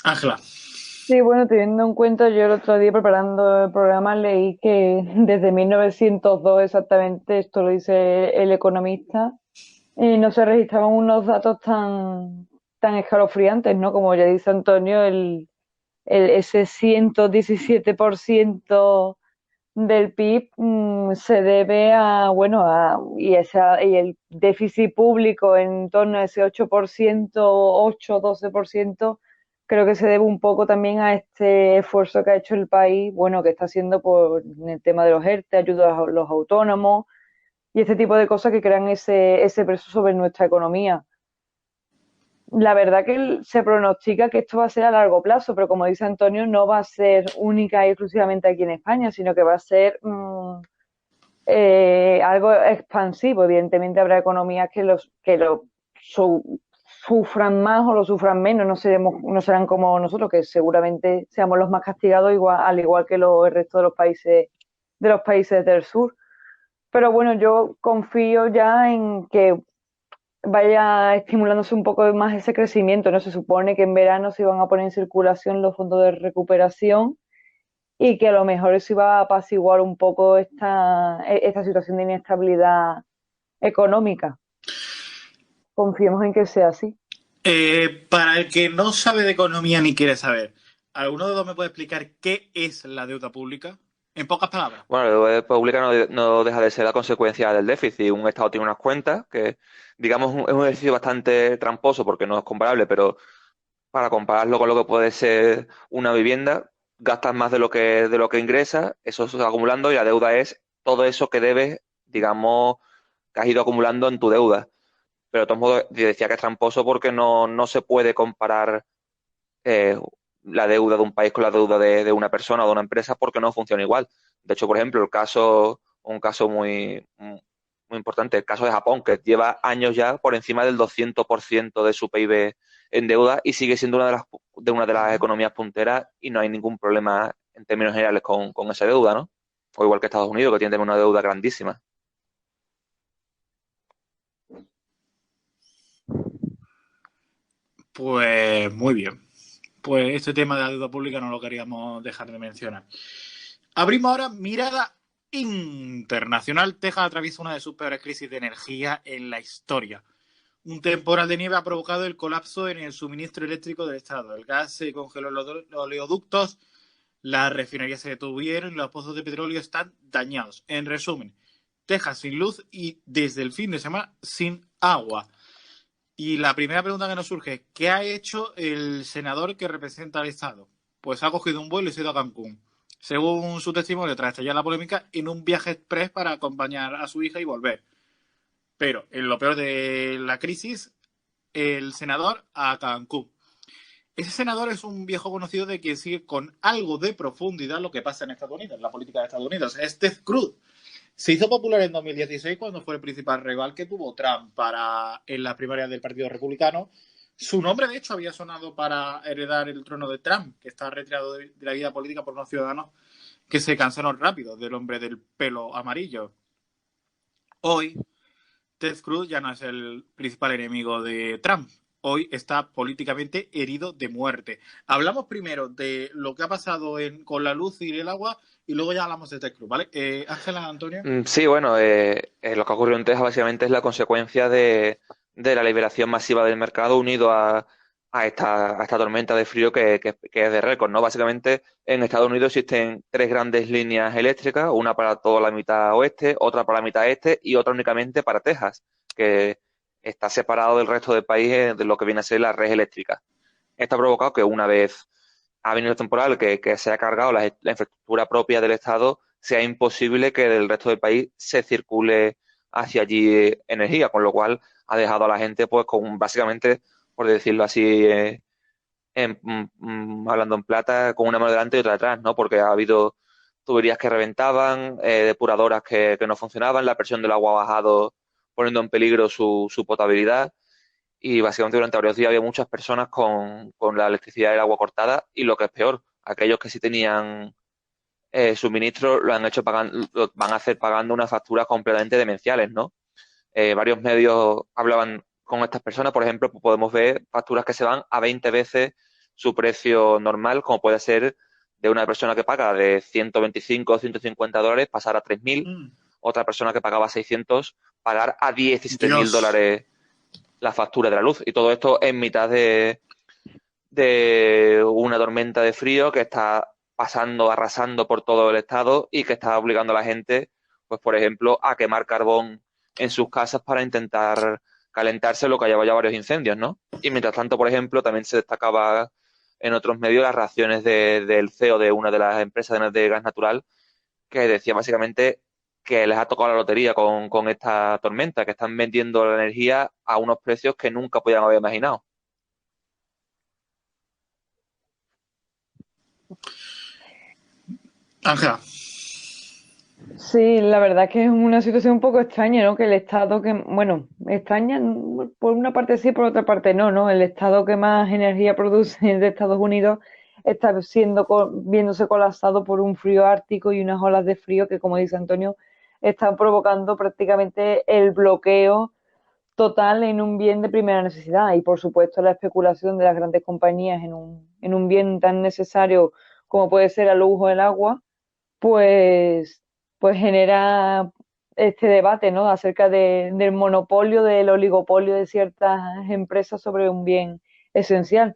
Ángela. Sí, bueno, teniendo en cuenta, yo el otro día preparando el programa leí que desde 1902 exactamente, esto lo dice el economista, no se registraban unos datos tan escalofriantes, ¿no? Como ya dice Antonio, ese 117% del PIB se debe y el déficit público en torno a ese 8%, 8-12%, creo que se debe un poco también a este esfuerzo que ha hecho el país, bueno, que está haciendo por el tema de los ERTE, ayudas a los autónomos y este tipo de cosas que crean ese peso sobre nuestra economía. La verdad que se pronostica que esto va a ser a largo plazo, pero como dice Antonio, no va a ser única y exclusivamente aquí en España, sino que va a ser algo expansivo. Evidentemente habrá economías que lo sufran más o lo sufran menos, no serán como nosotros, que seguramente seamos los más castigados, al igual que el resto de los países del sur. Pero bueno, yo confío ya en que vaya estimulándose un poco más ese crecimiento, ¿no? Se supone que en verano se iban a poner en circulación los fondos de recuperación y que a lo mejor eso iba a apaciguar un poco esta situación de inestabilidad económica. Confiemos en que sea así. Para el que no sabe de economía ni quiere saber, ¿alguno de los me puede explicar qué es la deuda pública? En pocas palabras. Bueno, la deuda pública no deja de ser la consecuencia del déficit. Un Estado tiene unas cuentas que, digamos, es un ejercicio bastante tramposo porque no es comparable, pero para compararlo con lo que puede ser una vivienda, gastas más de lo que ingresas, eso se va acumulando, y la deuda es todo eso que debes, digamos, que has ido acumulando en tu deuda. Pero de todos modos, yo decía que es tramposo porque no se puede comparar eh, la deuda de un país con la deuda de una persona o de una empresa, porque no funciona igual. De hecho, por ejemplo, un caso muy importante, el caso de Japón, que lleva años ya por encima del 200% de su PIB en deuda y sigue siendo una de las economías punteras, y no hay ningún problema en términos generales con esa deuda, ¿no? O igual que Estados Unidos, que tiene también una deuda grandísima. Pues muy bien. Pues este tema de la deuda pública no lo queríamos dejar de mencionar. Abrimos ahora mirada internacional. Texas atraviesa una de sus peores crisis de energía en la historia. Un temporal de nieve ha provocado el colapso en el suministro eléctrico del estado. El gas se congeló en los oleoductos, las refinerías se detuvieron y los pozos de petróleo están dañados. En resumen, Texas sin luz y desde el fin de semana sin agua. Y la primera pregunta que nos surge es, ¿qué ha hecho el senador que representa al estado? Pues ha cogido un vuelo y se ha ido a Cancún. Según su testimonio, tras estallar la polémica, en un viaje express para acompañar a su hija y volver. Pero, en lo peor de la crisis, el senador a Cancún. Ese senador es un viejo conocido de quien sigue con algo de profundidad lo que pasa en Estados Unidos, en la política de Estados Unidos. Es Ted Cruz. Se hizo popular en 2016 cuando fue el principal rival que tuvo Trump en las primarias del Partido Republicano. Su nombre, de hecho, había sonado para heredar el trono de Trump, que está retirado de la vida política por unos ciudadanos que se cansaron rápido del hombre del pelo amarillo. Hoy, Ted Cruz ya no es el principal enemigo de Trump. Hoy está políticamente herido de muerte. Hablamos primero de lo que ha pasado con la luz y el agua y luego ya hablamos de Ted Cruz, ¿vale? Ángela, Antonio. Sí, bueno, lo que ha ocurrido en Texas básicamente es la consecuencia de la liberación masiva del mercado unido a esta tormenta de frío que es de récord, ¿no? Básicamente en Estados Unidos existen tres grandes líneas eléctricas, una para toda la mitad oeste, otra para la mitad este y otra únicamente para Texas, que está separado del resto del país de lo que viene a ser la red eléctrica. Esto ha provocado que una vez ha venido el temporal que se ha cargado la infraestructura propia del Estado, sea imposible que del resto del país se circule hacia allí energía, con lo cual ha dejado a la gente pues con básicamente, por decirlo así, hablando en plata, con una mano delante y otra atrás, ¿no? Porque ha habido tuberías que reventaban, depuradoras que no funcionaban, la presión del agua ha bajado poniendo en peligro su potabilidad y básicamente durante varios días había muchas personas con la electricidad y el agua cortada y lo que es peor, aquellos que sí tenían suministro lo han hecho lo van a hacer pagando unas facturas completamente demenciales, ¿no? Varios medios hablaban con estas personas, por ejemplo, podemos ver facturas que se van a 20 veces su precio normal, como puede ser de una persona que paga de 125 o 150 dólares pasar a 3.000, otra persona que pagaba 600 pagar a 17.000 dólares la factura de la luz. Y todo esto en mitad de una tormenta de frío que está pasando, arrasando por todo el estado y que está obligando a la gente, pues por ejemplo, a quemar carbón en sus casas para intentar calentarse, lo que ha llevado ya varios incendios, ¿no? Y mientras tanto, por ejemplo, también se destacaba en otros medios las reacciones del CEO de una de las empresas de gas natural, que decía básicamente que les ha tocado la lotería con esta tormenta, que están vendiendo la energía a unos precios que nunca podían haber imaginado. Ángela. Sí, la verdad es que es una situación un poco extraña, ¿no? Que el Estado bueno, extraña por una parte sí, por otra parte no, ¿no? El Estado que más energía produce de Estados Unidos está viéndose colapsado por un frío ártico y unas olas de frío que, como dice Antonio, están provocando prácticamente el bloqueo total en un bien de primera necesidad y, por supuesto, la especulación de las grandes compañías en un bien tan necesario como puede ser el lujo del agua, pues, pues genera este debate, ¿no? Acerca del monopolio, del oligopolio de ciertas empresas sobre un bien esencial.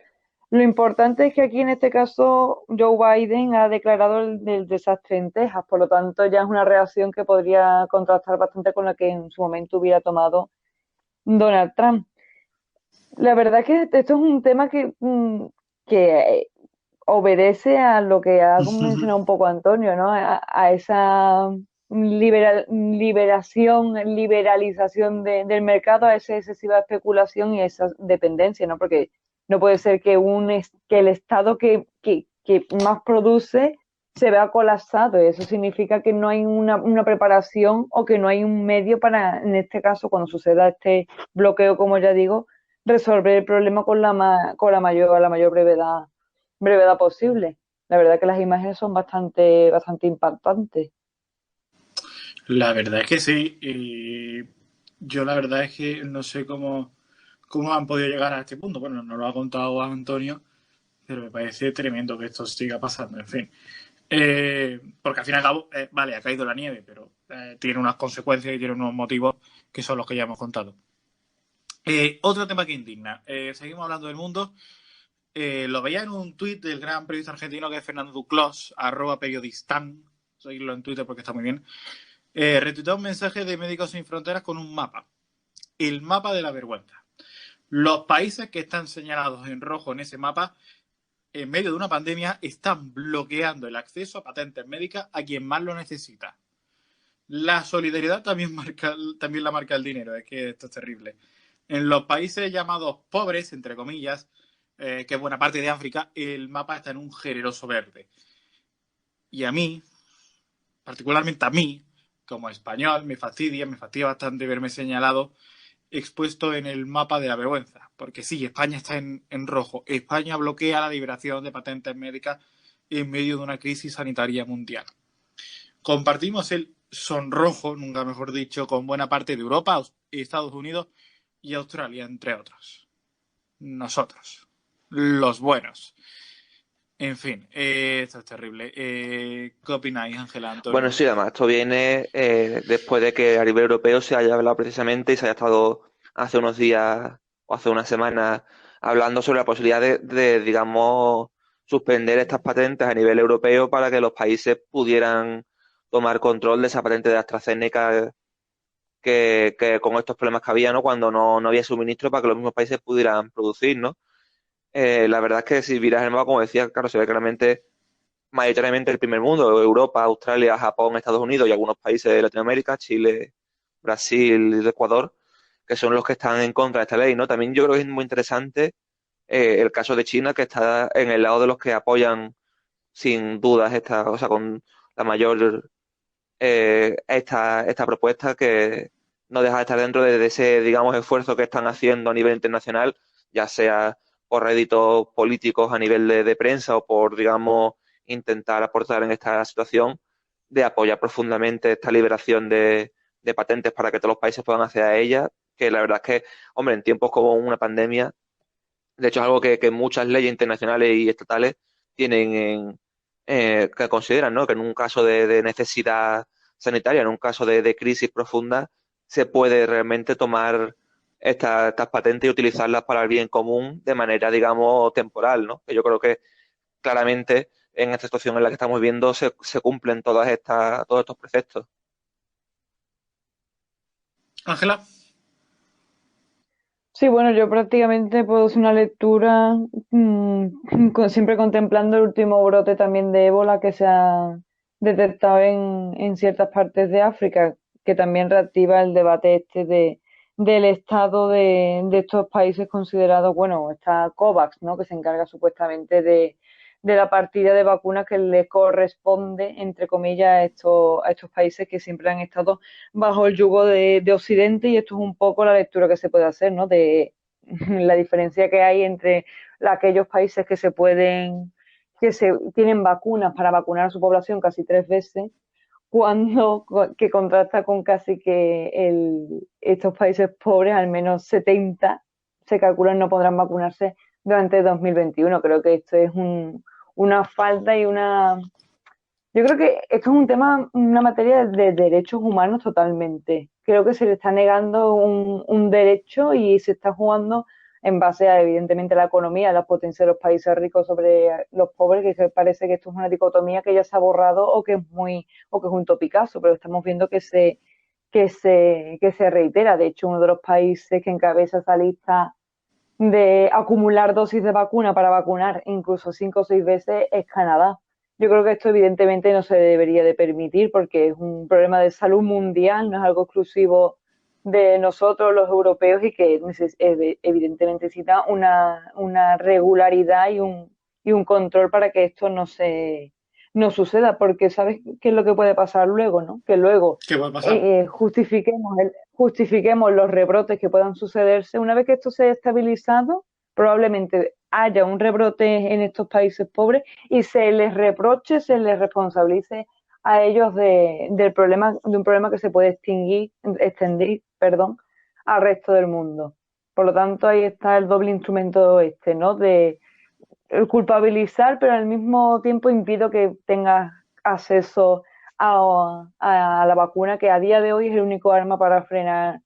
Lo importante es que aquí en este caso Joe Biden ha declarado el desastre en Texas, por lo tanto ya es una reacción que podría contrastar bastante con la que en su momento hubiera tomado Donald Trump. La verdad es que esto es un tema que obedece a lo que ha mencionado un poco Antonio, ¿no? A esa liberalización del mercado, a esa excesiva especulación y a esa dependencia, ¿no? Porque no puede ser que el Estado que más produce se vea colapsado. Y eso significa que no hay una preparación o que no hay un medio para, en este caso, cuando suceda este bloqueo, como ya digo, resolver el problema con la mayor brevedad posible. La verdad que las imágenes son bastante impactantes. La verdad es que sí. Y yo la verdad es que no sé cómo han podido llegar a este punto. Bueno, nos lo ha contado Antonio, pero me parece tremendo que esto siga pasando. En fin. Porque al fin y al cabo, vale, ha caído la nieve, pero tiene unas consecuencias y tiene unos motivos que son los que ya hemos contado. Otro tema que indigna. Seguimos hablando del mundo. Lo veía en un tuit del gran periodista argentino que es Fernando Duclos, @periodistán. Seguirlo en Twitter porque está muy bien. Retuiteó un mensaje de Médicos Sin Fronteras con un mapa. El mapa de la vergüenza. Los países que están señalados en rojo en ese mapa, en medio de una pandemia, están bloqueando el acceso a patentes médicas a quien más lo necesita. La solidaridad también la marca el dinero. Es que esto es terrible. En los países llamados pobres, entre comillas, que es buena parte de África, el mapa está en un generoso verde. Y a mí, particularmente a mí, como español, me fastidia bastante verme señalado, expuesto en el mapa de la vergüenza. Porque sí, España está en rojo. España bloquea la liberación de patentes médicas en medio de una crisis sanitaria mundial. Compartimos el sonrojo, nunca mejor dicho, con buena parte de Europa, Estados Unidos y Australia, entre otros. Nosotros, los buenos. En fin, esto es terrible. ¿Qué opináis, Ángela, Bueno, Antonio? sí, además, esto viene después de que a nivel europeo se haya hablado precisamente y se haya estado hace unos días o hace unas semanas hablando sobre la posibilidad digamos, suspender estas patentes a nivel europeo para que los países pudieran tomar control de esa patente de AstraZeneca que con estos problemas que había, ¿no? Cuando no había suministro para que los mismos países pudieran producir, ¿no? La verdad es que si miras el mapa, como decía, claro, se ve claramente mayoritariamente el primer mundo, Europa, Australia, Japón, Estados Unidos y algunos países de Latinoamérica, Chile, Brasil y Ecuador, que son los que están en contra de esta ley, ¿no? También yo creo que es muy interesante el caso de China, que está en el lado de los que apoyan sin dudas esta, o sea, con la mayor esta propuesta que no deja de estar dentro de ese, digamos, esfuerzo que están haciendo a nivel internacional, ya sea por réditos políticos a nivel de prensa o por, digamos, intentar aportar en esta situación de apoyar profundamente esta liberación de patentes para que todos los países puedan acceder a ella, que la verdad es que, hombre, en tiempos como una pandemia, de hecho es algo que muchas leyes internacionales y estatales tienen que consideran, ¿no? Que en un caso de necesidad sanitaria, en un caso de crisis profunda, se puede realmente tomar estas patentes y utilizarlas para el bien común de manera, digamos, temporal, ¿no? Que yo creo que claramente en esta situación en la que estamos viviendo se cumplen todos estos preceptos. Ángela. Sí, bueno, yo prácticamente puedo hacer una lectura siempre contemplando el último brote también de ébola que se ha detectado en ciertas partes de África, que también reactiva el debate del estado de estos países considerados, bueno, está COVAX, ¿no? Que se encarga supuestamente de la partida de vacunas que le corresponde, entre comillas, a estos países que siempre han estado bajo el yugo de Occidente, y esto es un poco la lectura que se puede hacer, ¿no? De la diferencia que hay entre aquellos países que se tienen vacunas para vacunar a su población casi 3 veces, que contrasta con casi que estos países pobres, al menos 70, se calculan no podrán vacunarse durante 2021. Creo que esto es una falta y una... Yo creo que esto es un tema, una materia de derechos humanos totalmente. Creo que se le está negando un derecho y se está jugando en base a, evidentemente, la economía, la potencia de los países ricos sobre los pobres, que parece que esto es una dicotomía que ya se ha borrado o que es un topicazo, pero estamos viendo que se reitera. De hecho, uno de los países que encabeza esa lista de acumular dosis de vacuna para vacunar incluso 5 o 6 veces es Canadá. Yo creo que esto evidentemente no se debería de permitir porque es un problema de salud mundial, no es algo exclusivo de nosotros los europeos, y que evidentemente necesita una regularidad y un control para que esto no suceda, porque ¿sabes qué es lo que puede pasar luego, no? Que luego ¿Qué va a pasar? justifiquemos los rebrotes que puedan sucederse. Una vez que esto se haya estabilizado, probablemente haya un rebrote en estos países pobres y se les reproche, se les responsabilice a ellos del problema, de un problema que se puede extender, perdón, al resto del mundo. Por lo tanto, ahí está el doble instrumento este, ¿no? culpabilizar, pero al mismo tiempo impido que tengas acceso a la vacuna, que a día de hoy es el único arma para frenar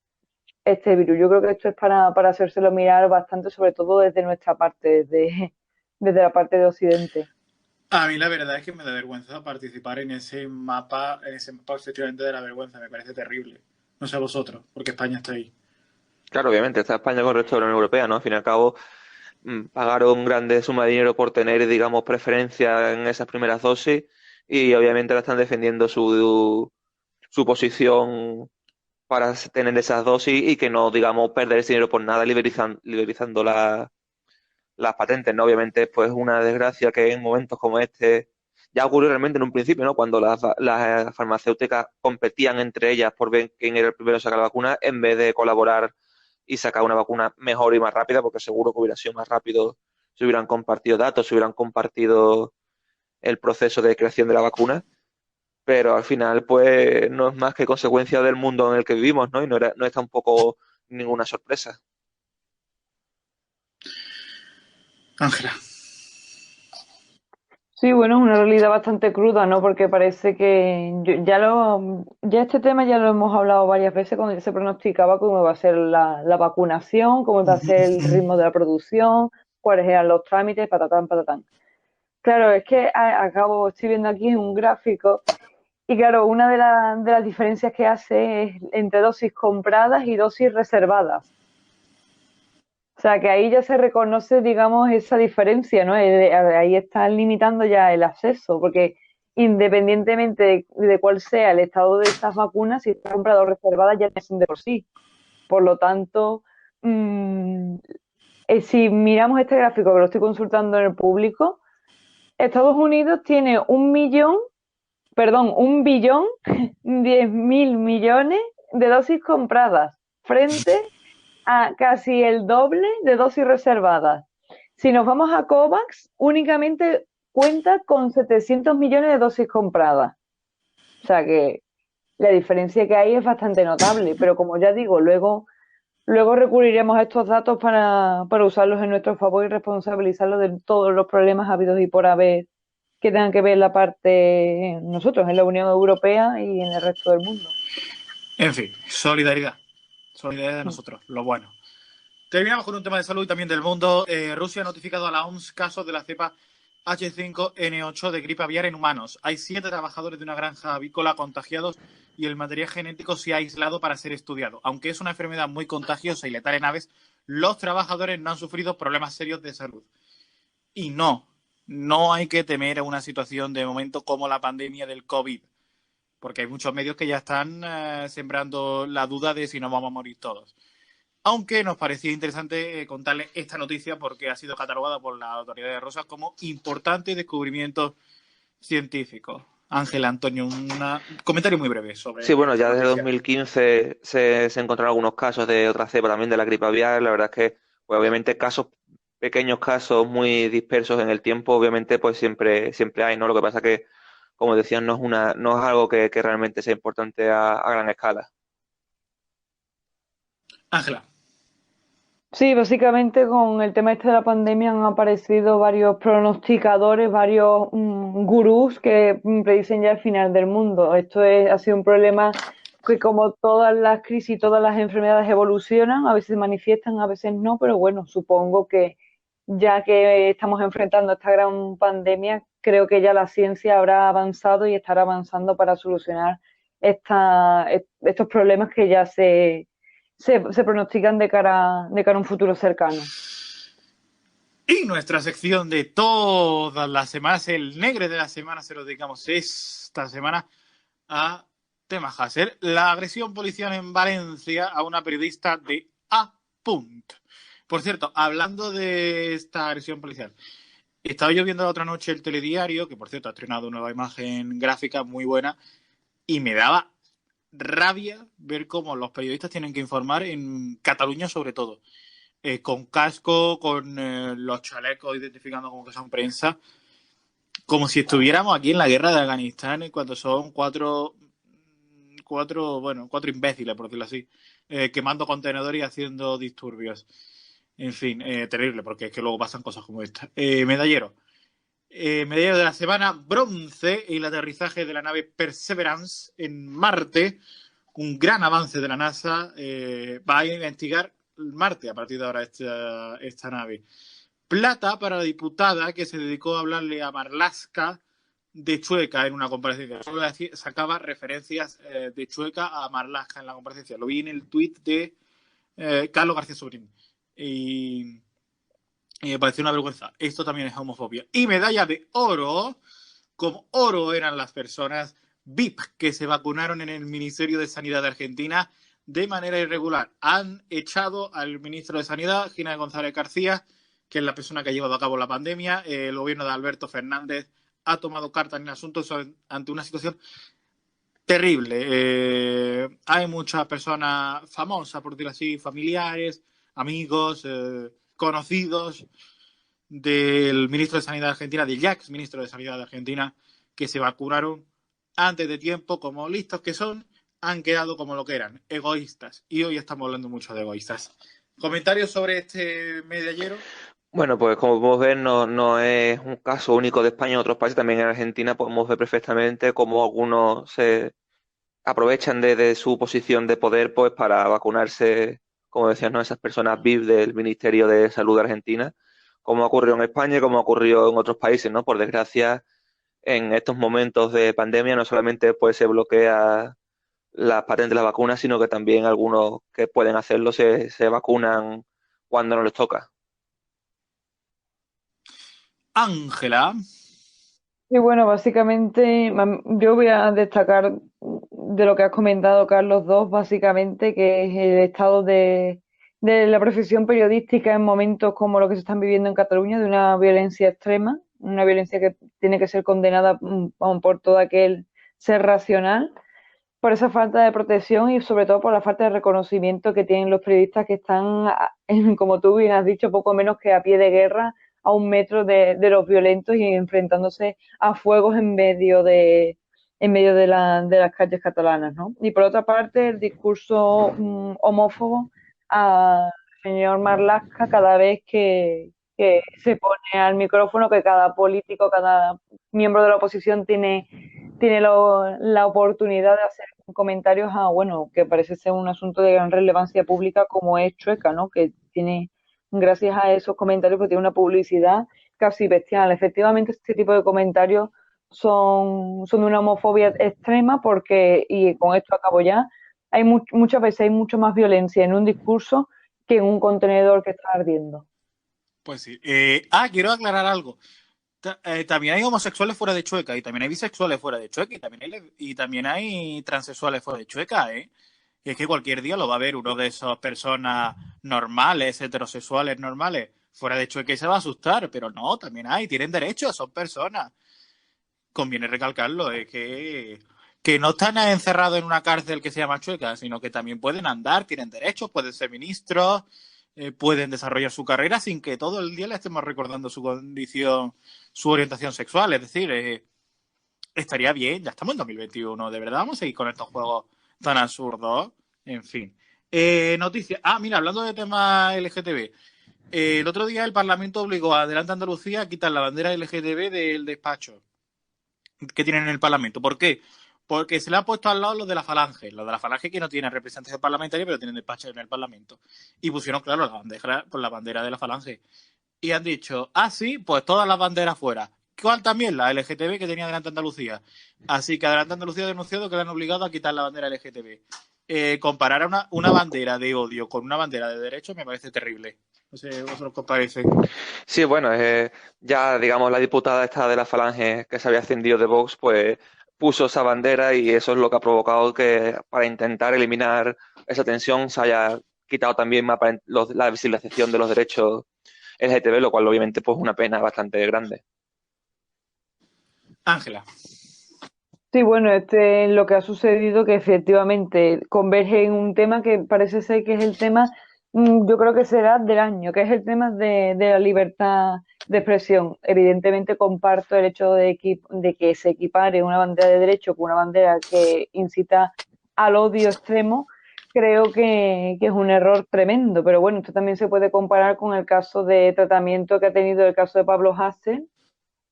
este virus. Yo creo que esto es para hacérselo mirar bastante, sobre todo desde nuestra parte, desde la parte de Occidente. A mí la verdad es que me da vergüenza participar en ese mapa efectivamente de la vergüenza. Me parece terrible. No sé a vosotros, porque España está ahí. Claro, obviamente, está España con el resto de la Unión Europea, ¿no? Al fin y al cabo, pagaron grandes sumas de dinero por tener, digamos, preferencia en esas primeras dosis y obviamente ahora están defendiendo su posición para tener esas dosis y que no, digamos, perder ese dinero por nada, liberalizando las patentes, ¿no? Obviamente, pues una desgracia que en momentos como este ya ocurrió realmente en un principio, ¿no? Cuando las farmacéuticas competían entre ellas por ver quién era el primero en sacar la vacuna, en vez de colaborar y sacar una vacuna mejor y más rápida, porque seguro que hubiera sido más rápido si hubieran compartido datos, si hubieran compartido el proceso de creación de la vacuna. Pero al final, pues no es más que consecuencia del mundo en el que vivimos, ¿no? Y no es tampoco ninguna sorpresa. Ángela. Sí, bueno, es una realidad bastante cruda, ¿no? Porque parece que ya este tema ya lo hemos hablado varias veces cuando ya se pronosticaba cómo iba a ser la vacunación, cómo iba a ser el ritmo de la producción, cuáles eran los trámites, patatán, patatán. Claro, es que estoy viendo aquí un gráfico y claro, una de las diferencias que hace es entre dosis compradas y dosis reservadas. O sea, que ahí ya se reconoce, digamos, esa diferencia, ¿no? Ahí están limitando ya el acceso, porque independientemente de cuál sea el estado de estas vacunas, si están compradas o reservadas ya son de por sí. Por lo tanto, si miramos este gráfico que lo estoy consultando en el público, Estados Unidos tiene 1 billón 10.000 millones de dosis compradas frente a casi el doble de dosis reservadas. Si nos vamos a COVAX, únicamente cuenta con 700 millones de dosis compradas. O sea que la diferencia que hay es bastante notable, pero como ya digo, luego recurriremos a estos datos para usarlos en nuestro favor y responsabilizarlos de todos los problemas habidos y por haber que tengan que ver la parte nosotros, en la Unión Europea y en el resto del mundo. En fin, solidaridad. Solidaridad de nosotros, lo bueno. Terminamos con un tema de salud y también del mundo. Rusia ha notificado a la OMS casos de la cepa H5N8 de gripe aviar en humanos. Hay 7 trabajadores de una granja avícola contagiados y el material genético se ha aislado para ser estudiado. Aunque es una enfermedad muy contagiosa y letal en aves, los trabajadores no han sufrido problemas serios de salud. Y no hay que temer a una situación de momento como la pandemia del COVID, porque hay muchos medios que ya están sembrando la duda de si nos vamos a morir todos. Aunque nos parecía interesante contarles esta noticia porque ha sido catalogada por la autoridad de Rosas como importante descubrimiento científico. Ángel, Antonio, un comentario muy breve sobre Sí, bueno, esta ya desde noticia. 2015 se encontraron algunos casos de otra cepa también de la gripe aviar. La verdad es que, pues, obviamente, pequeños casos muy dispersos en el tiempo, obviamente, pues siempre hay, ¿no? Lo que pasa que, como decían, no es algo que realmente sea importante a gran escala. Ángela. Sí, básicamente con el tema este de la pandemia han aparecido varios pronosticadores, varios gurús que predicen ya el final del mundo. Ha sido un problema que como todas las crisis y todas las enfermedades evolucionan, a veces se manifiestan, a veces no, pero bueno, supongo que ya que estamos enfrentando esta gran pandemia, creo que ya la ciencia habrá avanzado y estará avanzando para solucionar estos problemas que ya se pronostican de cara a un futuro cercano. Y nuestra sección de todas las semanas, el negro de la semana, se lo dedicamos esta semana a tema Hasser, la agresión policial en Valencia a una periodista de A. Por cierto, hablando de esta agresión policial, estaba yo viendo la otra noche el telediario, que por cierto ha estrenado una nueva imagen gráfica muy buena, y me daba rabia ver cómo los periodistas tienen que informar en Cataluña sobre todo. Con casco, con los chalecos identificando como que son prensa, como si estuviéramos aquí en la guerra de Afganistán cuando son cuatro imbéciles, por decirlo así, quemando contenedores y haciendo disturbios. En fin, terrible, porque es que luego pasan cosas como esta. Medallero. Medallero de la semana, bronce, el aterrizaje de la nave Perseverance en Marte. Un gran avance de la NASA. Va a investigar Marte a partir de ahora esta nave. Plata para la diputada que se dedicó a hablarle a Marlaska de Chueca en una comparecencia. Solo sacaba referencias de Chueca a Marlaska en la comparecencia. Lo vi en el tuit de Carlos García Sobrín. Y me pareció una vergüenza. Esto también es homofobia. Y medalla de oro, como oro eran las personas VIP que se vacunaron en el Ministerio de Sanidad de Argentina de manera irregular. Han echado al ministro de Sanidad, Gina González García, que es la persona que ha llevado a cabo la pandemia. El gobierno de Alberto Fernández ha tomado cartas en el asunto ante una situación terrible. Hay muchas personas famosas, por decirlo así, familiares, amigos, conocidos del ministro de Sanidad de Argentina, del ya ex ministro de Sanidad de Argentina, que se vacunaron antes de tiempo, como listos que son, han quedado como lo que eran, egoístas. Y hoy estamos hablando mucho de egoístas. ¿Comentarios sobre este medallero? Bueno, pues como podemos ver, no es un caso único de España, en otros países, también en Argentina podemos ver perfectamente cómo algunos se aprovechan de su posición de poder pues para vacunarse, como decías, ¿no? Esas personas VIP del Ministerio de Salud de Argentina, como ocurrió en España y como ocurrió en otros países, ¿no? Por desgracia, en estos momentos de pandemia no solamente pues se bloquea las patentes de las vacunas, sino que también algunos que pueden hacerlo se vacunan cuando no les toca. Ángela. Y bueno, básicamente yo voy a destacar de lo que has comentado, Carlos, dos, básicamente, que es el estado de la profesión periodística en momentos como lo que se están viviendo en Cataluña, de una violencia extrema, una violencia que tiene que ser condenada por todo aquel ser racional, por esa falta de protección y sobre todo por la falta de reconocimiento que tienen los periodistas que están, como tú bien has dicho, poco menos que a pie de guerra, a un metro de los violentos y enfrentándose a fuegos en medio de las calles catalanas, ¿no? Y por otra parte, el discurso homófobo al señor Marlaska cada vez que se pone al micrófono, que cada político, cada miembro de la oposición tiene la oportunidad de hacer comentarios a, bueno, que parece ser un asunto de gran relevancia pública como es Chueca, ¿no? Que tiene, gracias a esos comentarios, pues tiene una publicidad casi bestial. Efectivamente, este tipo de comentarios son de una homofobia extrema porque, y con esto acabo ya, muchas veces hay mucho más violencia en un discurso que en un contenedor que está ardiendo. Pues sí. Quiero aclarar algo. También hay homosexuales fuera de Chueca y también hay bisexuales fuera de Chueca y también hay transexuales fuera de Chueca, ¿eh? Y es que cualquier día lo va a ver uno de esas personas normales, heterosexuales normales, fuera de Chueca y se va a asustar, pero no, también tienen derechos, son personas. Conviene recalcarlo, es que no están encerrados en una cárcel que se llama Chueca, sino que también pueden andar, tienen derechos, pueden ser ministros, pueden desarrollar su carrera sin que todo el día le estemos recordando su condición, su orientación sexual. Es decir, estaría bien, ya estamos en 2021, ¿de verdad vamos a seguir con estos juegos tan absurdos? En fin. Noticias. Mira, hablando de temas LGTB. El otro día el Parlamento obligó a Adelante Andalucía a quitar la bandera LGTB del despacho que tienen en el Parlamento. ¿Por qué? Porque se le ha puesto al lado los de la Falange que no tienen representación parlamentaria, pero tienen despacho en el Parlamento. Y pusieron, claro, la bandera de la Falange. Y han dicho, sí, pues todas las banderas fuera. ¿Cuál también? La LGTB que tenía Adelante Andalucía. Así que Adelante Andalucía ha denunciado que le han obligado a quitar la bandera LGTB. Comparar una bandera de odio con una bandera de derecho me parece terrible. No sé, ¿vosotros qué os parece? Sí, bueno, ya digamos la diputada esta de la Falange que se había ascendido de Vox, pues puso esa bandera y eso es lo que ha provocado que para intentar eliminar esa tensión se haya quitado también la visibilización de los derechos LGTB, lo cual obviamente pues es una pena bastante grande. Ángela. Sí, bueno, este es lo que ha sucedido, que efectivamente converge en un tema que parece ser que es el tema, yo creo que será del año, que es el tema de la libertad de expresión. Evidentemente comparto el hecho de que se equipare una bandera de derecho con una bandera que incita al odio extremo, creo que es un error tremendo. Pero bueno, esto también se puede comparar con el caso de tratamiento que ha tenido el caso de Pablo Hasél,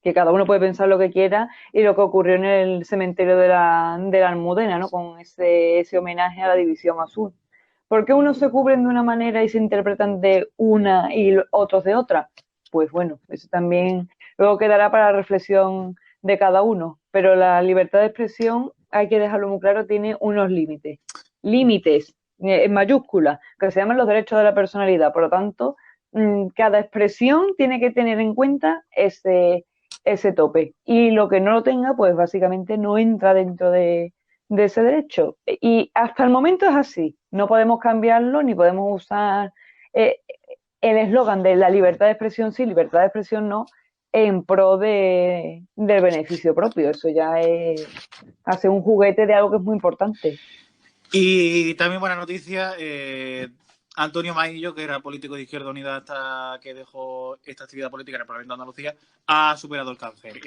que cada uno puede pensar lo que quiera, y lo que ocurrió en el cementerio de la Almudena, ¿no? Con ese homenaje a la División Azul. ¿Por qué unos se cubren de una manera y se interpretan de una y otros de otra? Pues bueno, eso también luego quedará para la reflexión de cada uno. Pero la libertad de expresión, hay que dejarlo muy claro, tiene unos límites. Límites, en mayúsculas, que se llaman los derechos de la personalidad. Por lo tanto, cada expresión tiene que tener en cuenta ese tope. Y lo que no lo tenga, pues básicamente no entra dentro de ese derecho. Y hasta el momento es así. No podemos cambiarlo ni podemos usar eh, el eslogan de la libertad de expresión sí, libertad de expresión no, en pro del beneficio propio. Eso ya es hacer un juguete de algo que es muy importante. Y también buena noticia, Antonio Maillo, que era político de Izquierda Unida hasta que dejó esta actividad política en el Parlamento de Andalucía, ha superado el cáncer.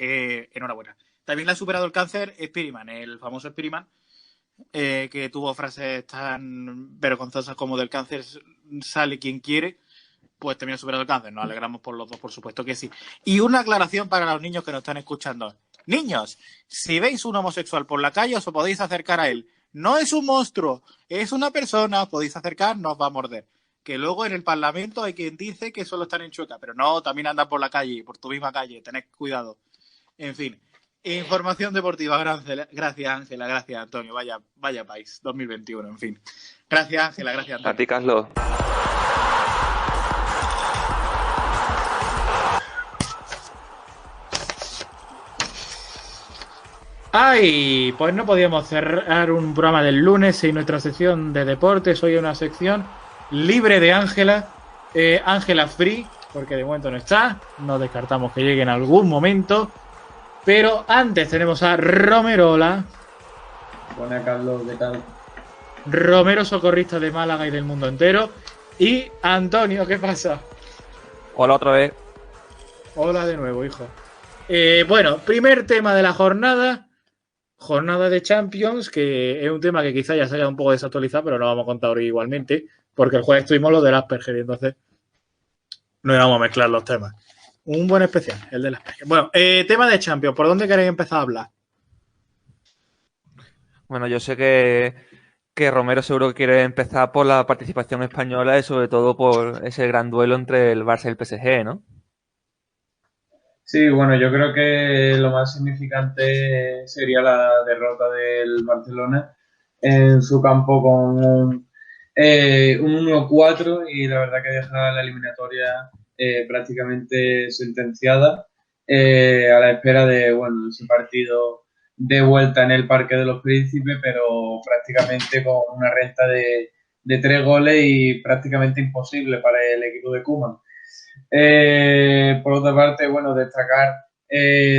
Enhorabuena. También le ha superado el cáncer Spiriman, el famoso Spiriman, que tuvo frases tan vergonzosas como del cáncer sale quien quiere, pues también ha superado el cáncer. Nos alegramos por los dos, por supuesto que sí. Y una aclaración para los niños que nos están escuchando. Niños, si veis un homosexual por la calle, os podéis acercar a él. No es un monstruo, es una persona, os podéis acercar, no os va a morder. Que luego en el Parlamento hay quien dice que solo están en Chueca, pero no, también andan por la calle, por tu misma calle, tened cuidado. En fin, información deportiva, gracias Ángela, gracias Antonio, vaya país, 2021, en fin. Gracias Ángela, gracias Antonio. A ti, Carlos. Ay, pues no podíamos cerrar un programa del lunes sin nuestra sección de deportes. Hoy una sección libre de Ángela, Ángela Free, porque de momento no está. No descartamos que llegue en algún momento. Pero antes tenemos a Romerola. Buenas, Carlos, ¿qué tal? Romero, socorrista de Málaga y del mundo entero. Y Antonio, ¿qué pasa? Hola otra vez. Hola de nuevo, hijo. Bueno, primer tema de la jornada. Jornada de Champions, que es un tema que quizá ya se haya un poco desactualizado, pero lo vamos a contar hoy igualmente, porque el jueves tuvimos lo del Asperger y entonces no íbamos a mezclar los temas. Un buen especial, el del Asperger. Bueno, tema de Champions, ¿por dónde queréis empezar a hablar? Bueno, yo sé que Romero seguro que quiere empezar por la participación española y sobre todo por ese gran duelo entre el Barça y el PSG, ¿no? Sí, bueno, yo creo que lo más significante sería la derrota del Barcelona en su campo con un 1-4 y la verdad que deja la eliminatoria prácticamente sentenciada a la espera de, bueno, ese partido de vuelta en el Parque de los Príncipes, pero prácticamente con una renta de 3 goles y prácticamente imposible para el equipo de Koeman. Por otra parte, bueno, destacar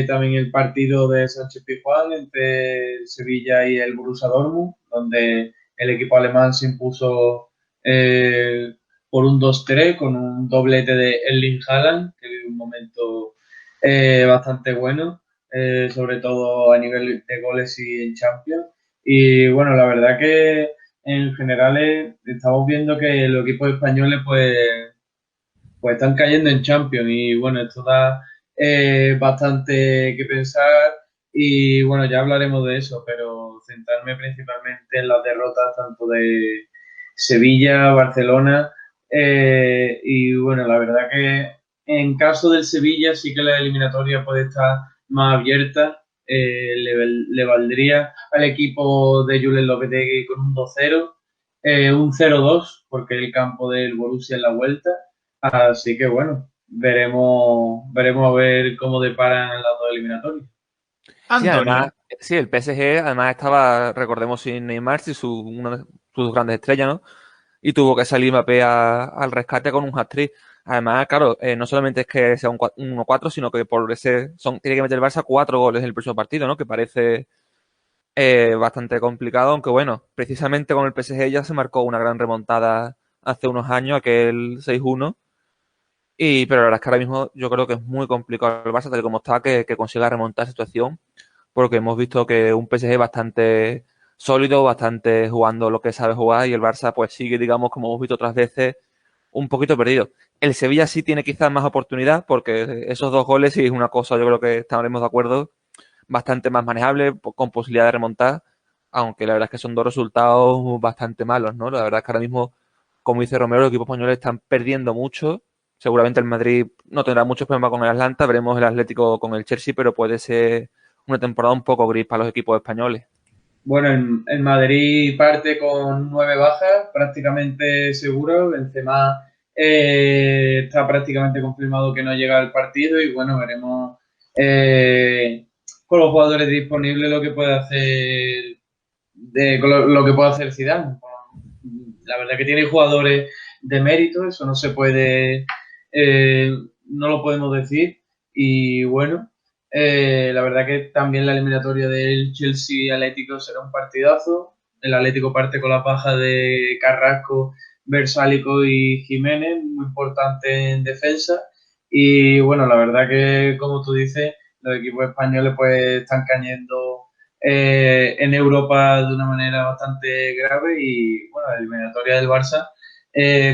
también el partido de Sánchez Pizjuán entre el Sevilla y el Borussia Dortmund, donde el equipo alemán se impuso por un 2-3 con un doblete de Erling Haaland, que vive un momento bastante bueno, sobre todo a nivel de goles y en Champions. Y bueno, la verdad que en general estamos viendo que los equipos españoles pues están cayendo en Champions y bueno, esto da bastante que pensar y bueno, ya hablaremos de eso, pero centrarme principalmente en las derrotas tanto de Sevilla, Barcelona y bueno, la verdad que en caso del Sevilla sí que la eliminatoria puede estar más abierta, le valdría al equipo de Julen Lopetegui con un 2-0, un 0-2 porque el campo del Borussia en la vuelta. Así que bueno, veremos a ver cómo deparan las dos eliminatorias. Sí, Antonio. además, sí, el PSG además estaba, recordemos, sin Neymar, sin una de sus grandes estrellas, ¿no? Y tuvo que salir Mbappé al rescate con un hat-trick. Además, claro, no solamente es que sea un 1-4, sino que por ese tiene que meter el Barça 4 goles en el próximo partido, ¿no? Que parece bastante complicado, aunque bueno, precisamente con el PSG ya se marcó una gran remontada hace unos años, aquel 6-1. Pero la verdad es que ahora mismo yo creo que es muy complicado el Barça, tal y como está, que consiga remontar esa situación, porque hemos visto que un PSG bastante sólido, bastante jugando lo que sabe jugar, y el Barça pues sigue, digamos, como hemos visto otras veces, un poquito perdido. El Sevilla sí tiene quizás más oportunidad, porque esos 2 goles sí es una cosa, yo creo que estaremos de acuerdo, bastante más manejable, con posibilidad de remontar, aunque la verdad es que son 2 resultados bastante malos, ¿no? La verdad es que ahora mismo, como dice Romero, los equipos españoles están perdiendo mucho. Seguramente el Madrid no tendrá muchos problemas con el Atlanta, veremos el Atlético con el Chelsea, pero puede ser una temporada un poco gris para los equipos españoles. Bueno, en Madrid parte con 9 bajas, prácticamente seguro. Benzema está prácticamente confirmado que no llega al partido y bueno, veremos con los jugadores disponibles lo que puede hacer con lo que puede hacer Zidane. La verdad que tiene jugadores de mérito, eso no se puede, no lo podemos decir. Y bueno, la verdad que también la eliminatoria del Chelsea Atlético será un partidazo. El Atlético parte con la paja de Carrasco, Versálico y Jiménez, muy importante en defensa. Y bueno, la verdad que, como tú dices, los equipos españoles pues están cayendo en Europa de una manera bastante grave y bueno, la eliminatoria del Barça,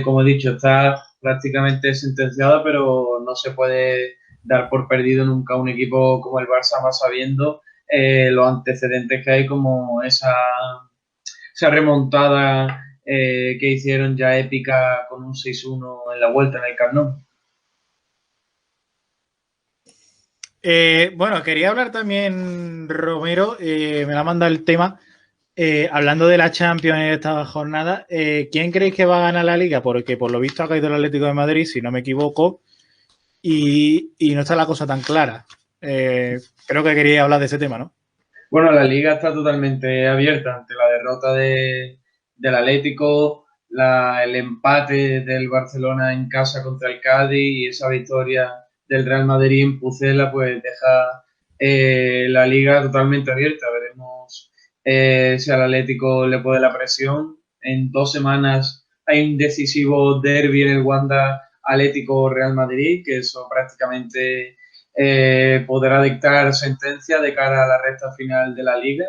como he dicho, está prácticamente sentenciada, pero no se puede dar por perdido nunca un equipo como el Barça, más sabiendo los antecedentes que hay, como esa remontada que hicieron ya épica con un 6-1 en la vuelta en el Camp Nou. Bueno, quería hablar también, Romero, me la ha mandado el tema, hablando de la Champions en esta jornada, ¿quién creéis que va a ganar la Liga? Porque por lo visto ha caído el Atlético de Madrid, si no me equivoco, y no está la cosa tan clara. Creo que quería hablar de ese tema, ¿no? Bueno, la Liga está totalmente abierta ante la derrota del Atlético, el empate del Barcelona en casa contra el Cádiz y esa victoria del Real Madrid en Pucela, pues deja la Liga totalmente abierta. Veremos si al Atlético le puede la presión. En 2 semanas hay un decisivo derbi en el Wanda Atlético-Real Madrid, que eso prácticamente podrá dictar sentencia de cara a la recta final de la liga.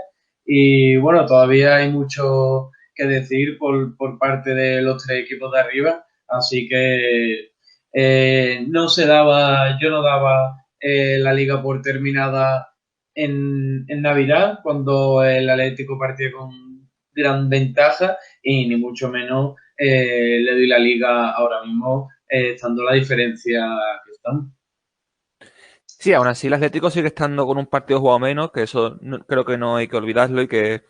Y bueno, todavía hay mucho que decir por parte de los 3 equipos de arriba, así que yo no daba la liga por terminada en Navidad, cuando el Atlético partía con gran ventaja, y ni mucho menos le doy la liga ahora mismo, estando la diferencia que estamos. Sí, aún así el Atlético sigue estando con un partido jugado menos, que eso creo que no hay que olvidarlo, y que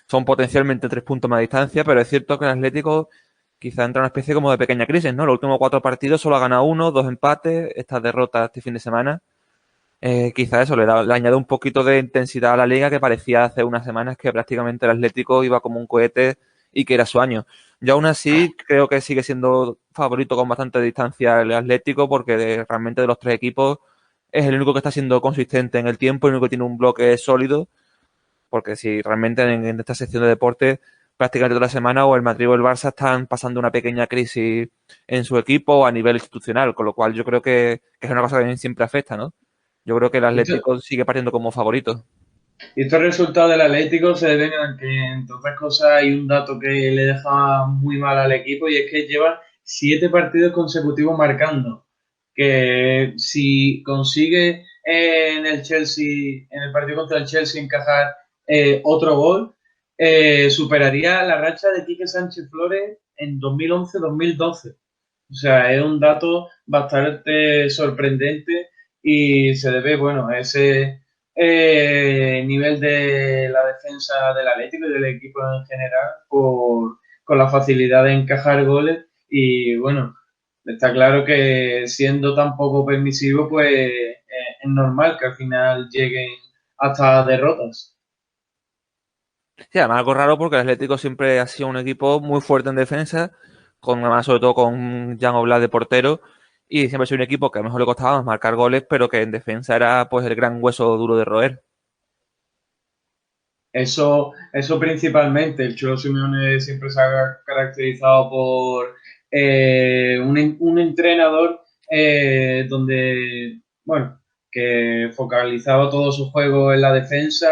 son potencialmente 3 puntos más de distancia, pero es cierto que el Atlético quizá entra en una especie como de pequeña crisis, ¿no? Los últimos 4 partidos solo ha ganado uno, 2 empates, estas derrotas este fin de semana. Quizá eso le añade un poquito de intensidad a la liga, que parecía hace unas semanas que prácticamente el Atlético iba como un cohete y que era su año. Yo aún así creo que sigue siendo favorito con bastante distancia el Atlético, porque realmente de los 3 equipos es el único que está siendo consistente en el tiempo, el único que tiene un bloque sólido, porque si realmente en esta sección de deporte prácticamente toda la semana o el Madrid o el Barça están pasando una pequeña crisis en su equipo o a nivel institucional, con lo cual yo creo que es una cosa que siempre afecta, ¿no? Yo creo que el Atlético sigue partiendo como favorito. Y estos resultados del Atlético se deben a que, entre otras cosas, hay un dato que le deja muy mal al equipo, y es que lleva 7 partidos consecutivos marcando. Que si consigue en el Chelsea, en el partido contra el Chelsea, encajar otro gol, superaría la racha de Quique Sánchez Flores en 2011-2012. O sea, es un dato bastante sorprendente y se debe, bueno, a ese nivel de la defensa del Atlético y del equipo en general, con la facilidad de encajar goles. Y bueno, está claro que siendo tan poco permisivo, pues es normal que al final lleguen hasta derrotas. Sí, además algo raro porque el Atlético siempre ha sido un equipo muy fuerte en defensa, con además sobre todo con Jan Oblak de portero, y siempre ha sido un equipo que a lo mejor le costaba más marcar goles, pero que en defensa era pues el gran hueso duro de roer. Eso principalmente. El Cholo Simeone siempre se ha caracterizado por un entrenador donde, bueno, que focalizaba todo su juego en la defensa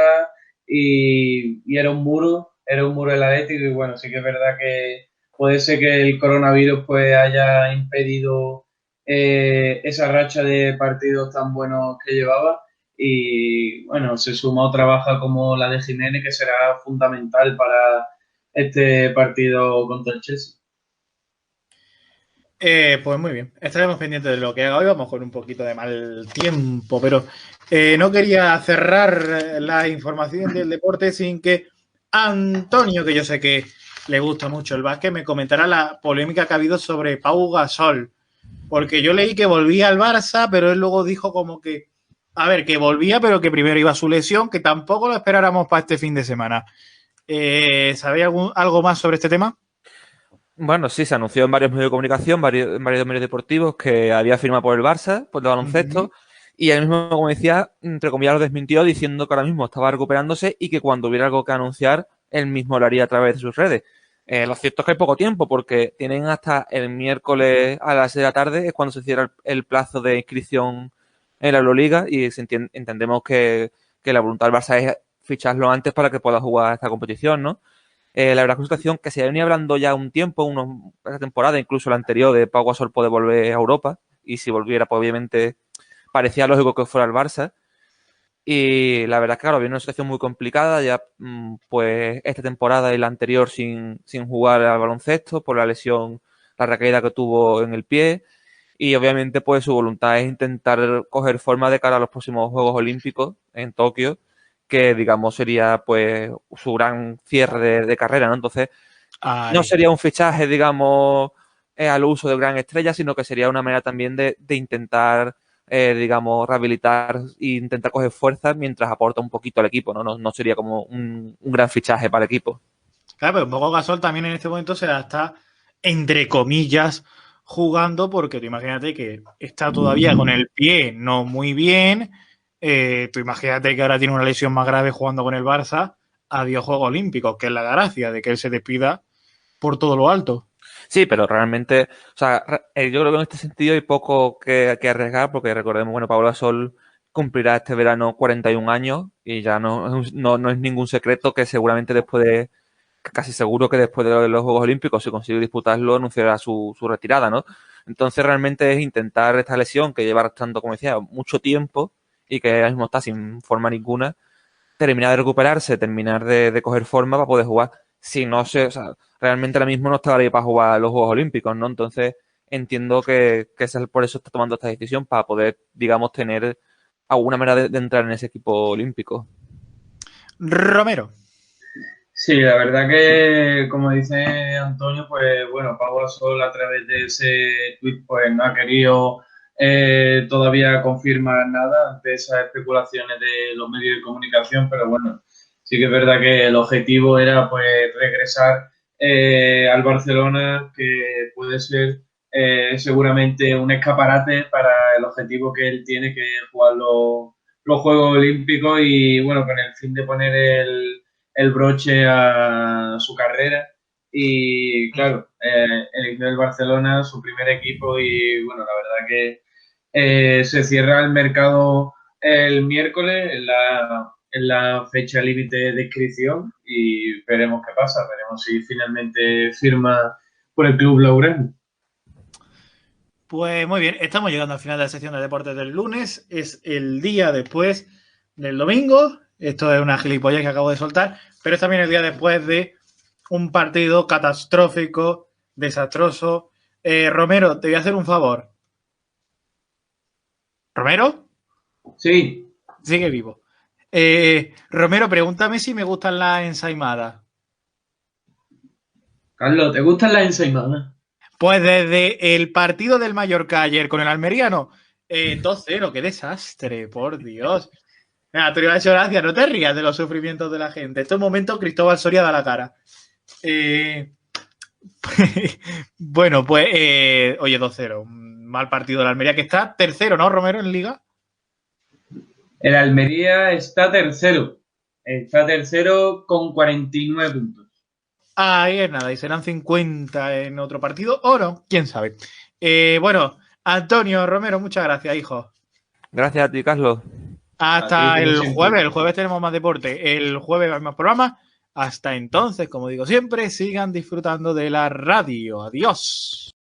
y era un muro era un muro del Atlético y bueno, sí que es verdad que puede ser que el coronavirus pues haya impedido esa racha de partidos tan buenos que llevaba y bueno, se suma otra baja como la de Jiménez que será fundamental para este partido contra el Chelsea. Pues muy bien, estaremos pendientes de lo que haga hoy. Vamos con un poquito de mal tiempo, pero no quería cerrar la información del deporte sin que Antonio, que yo sé que le gusta mucho el básquet, me comentará la polémica que ha habido sobre Pau Gasol. Porque yo leí que volvía al Barça, pero él luego dijo como que, a ver, que volvía, pero que primero iba a su lesión, que tampoco lo esperáramos para este fin de semana. ¿Sabéis algo más sobre este tema? Bueno, sí, se anunció en varios medios de comunicación, en varios medios deportivos, que había firmado por el Barça, por el baloncesto, y él mismo, como decía, entre comillas, lo desmintió diciendo que ahora mismo estaba recuperándose y que cuando hubiera algo que anunciar, él mismo lo haría a través de sus redes. Lo cierto es que hay poco tiempo, porque tienen hasta el miércoles a las 6 de la tarde, es cuando se cierra el plazo de inscripción en la Euroliga, y entendemos que la voluntad del Barça es ficharlo antes para que pueda jugar esta competición, ¿no? La verdad es que es una situación que se venía hablando ya un tiempo, esta temporada, incluso la anterior, de Pau Gasol poder volver a Europa. Y si volviera, pues obviamente parecía lógico que fuera el Barça. Y la verdad es que, claro, viene una situación muy complicada. Ya, pues, esta temporada y la anterior sin jugar al baloncesto por la lesión, la recaída que tuvo en el pie. Y obviamente, pues, su voluntad es intentar coger forma de cara a los próximos Juegos Olímpicos en Tokio, que digamos sería pues su gran cierre de carrera, ¿no? Entonces, no sería un fichaje, digamos, al uso de gran estrella, sino que sería una manera también de intentar, digamos, rehabilitar e intentar coger fuerzas mientras aporta un poquito al equipo, ¿no? No sería como un gran fichaje para el equipo. Claro, pero un poco Gasol también en este momento se la está, entre comillas, jugando, porque tú imagínate que está todavía con el pie no muy bien. Tú imagínate que ahora tiene una lesión más grave jugando con el Barça. Adiós Juegos Olímpicos, que es la gracia de que él se despida por todo lo alto. Sí, pero realmente, o sea, yo creo que en este sentido hay poco que arriesgar, porque recordemos, bueno, Pau Gasol cumplirá este verano 41 años y ya no es ningún secreto que seguramente casi seguro que después de los Juegos Olímpicos, si consigue disputarlo, anunciará su retirada, ¿no? Entonces realmente es intentar esta lesión que lleva arrastrando, como decía, mucho tiempo y que ahora mismo está sin forma ninguna, terminar de recuperarse, terminar de coger forma para poder jugar. Si no sé, o sea, realmente ahora mismo no estaría para jugar los Juegos Olímpicos, ¿no? Entonces entiendo que por eso está tomando esta decisión, para poder, digamos, tener alguna manera de entrar en ese equipo olímpico. Romero. Sí, la verdad que, como dice Antonio, pues bueno, Pau Gasol a través de ese tweet pues no ha querido todavía confirmar nada ante esas especulaciones de los medios de comunicación, pero bueno, sí que es verdad que el objetivo era pues regresar al Barcelona, que puede ser seguramente un escaparate para el objetivo que él tiene, que es jugar los Juegos Olímpicos y bueno, con el fin de poner el broche a su carrera y claro, eligió el Barcelona, su primer equipo y bueno, la verdad que se cierra el mercado el miércoles en la fecha límite de inscripción y veremos qué pasa, veremos si finalmente firma por el Club Blaugrana. Pues muy bien, estamos llegando al final de la sección de deportes del lunes. Es el día después del domingo. Esto es una gilipollez que acabo de soltar, pero es también el día después de un partido catastrófico, desastroso. Romero, te voy a hacer un favor. ¿Romero? Sí. Sigue vivo. Romero, pregúntame si me gustan las ensaimadas. Carlos, ¿te gustan las ensaimadas? Pues desde el partido del Mallorca ayer con el Almeriano, 2-0, qué desastre, por Dios. Mira, te iba a decir gracias, no te rías de los sufrimientos de la gente. En estos momentos Cristóbal Soria da la cara. Bueno, pues, oye, 2-0, un mal partido del Almería, que está tercero, ¿no, Romero, en Liga? El Almería está tercero. Está tercero con 49 puntos. Ahí es nada, y serán 50 en otro partido, o no, quién sabe. Bueno, Antonio, Romero, muchas gracias, hijo. Gracias a ti, Carlos. Hasta el jueves tenemos más deporte. El jueves hay más programas, Hasta entonces, como digo siempre, sigan disfrutando de la radio. Adiós.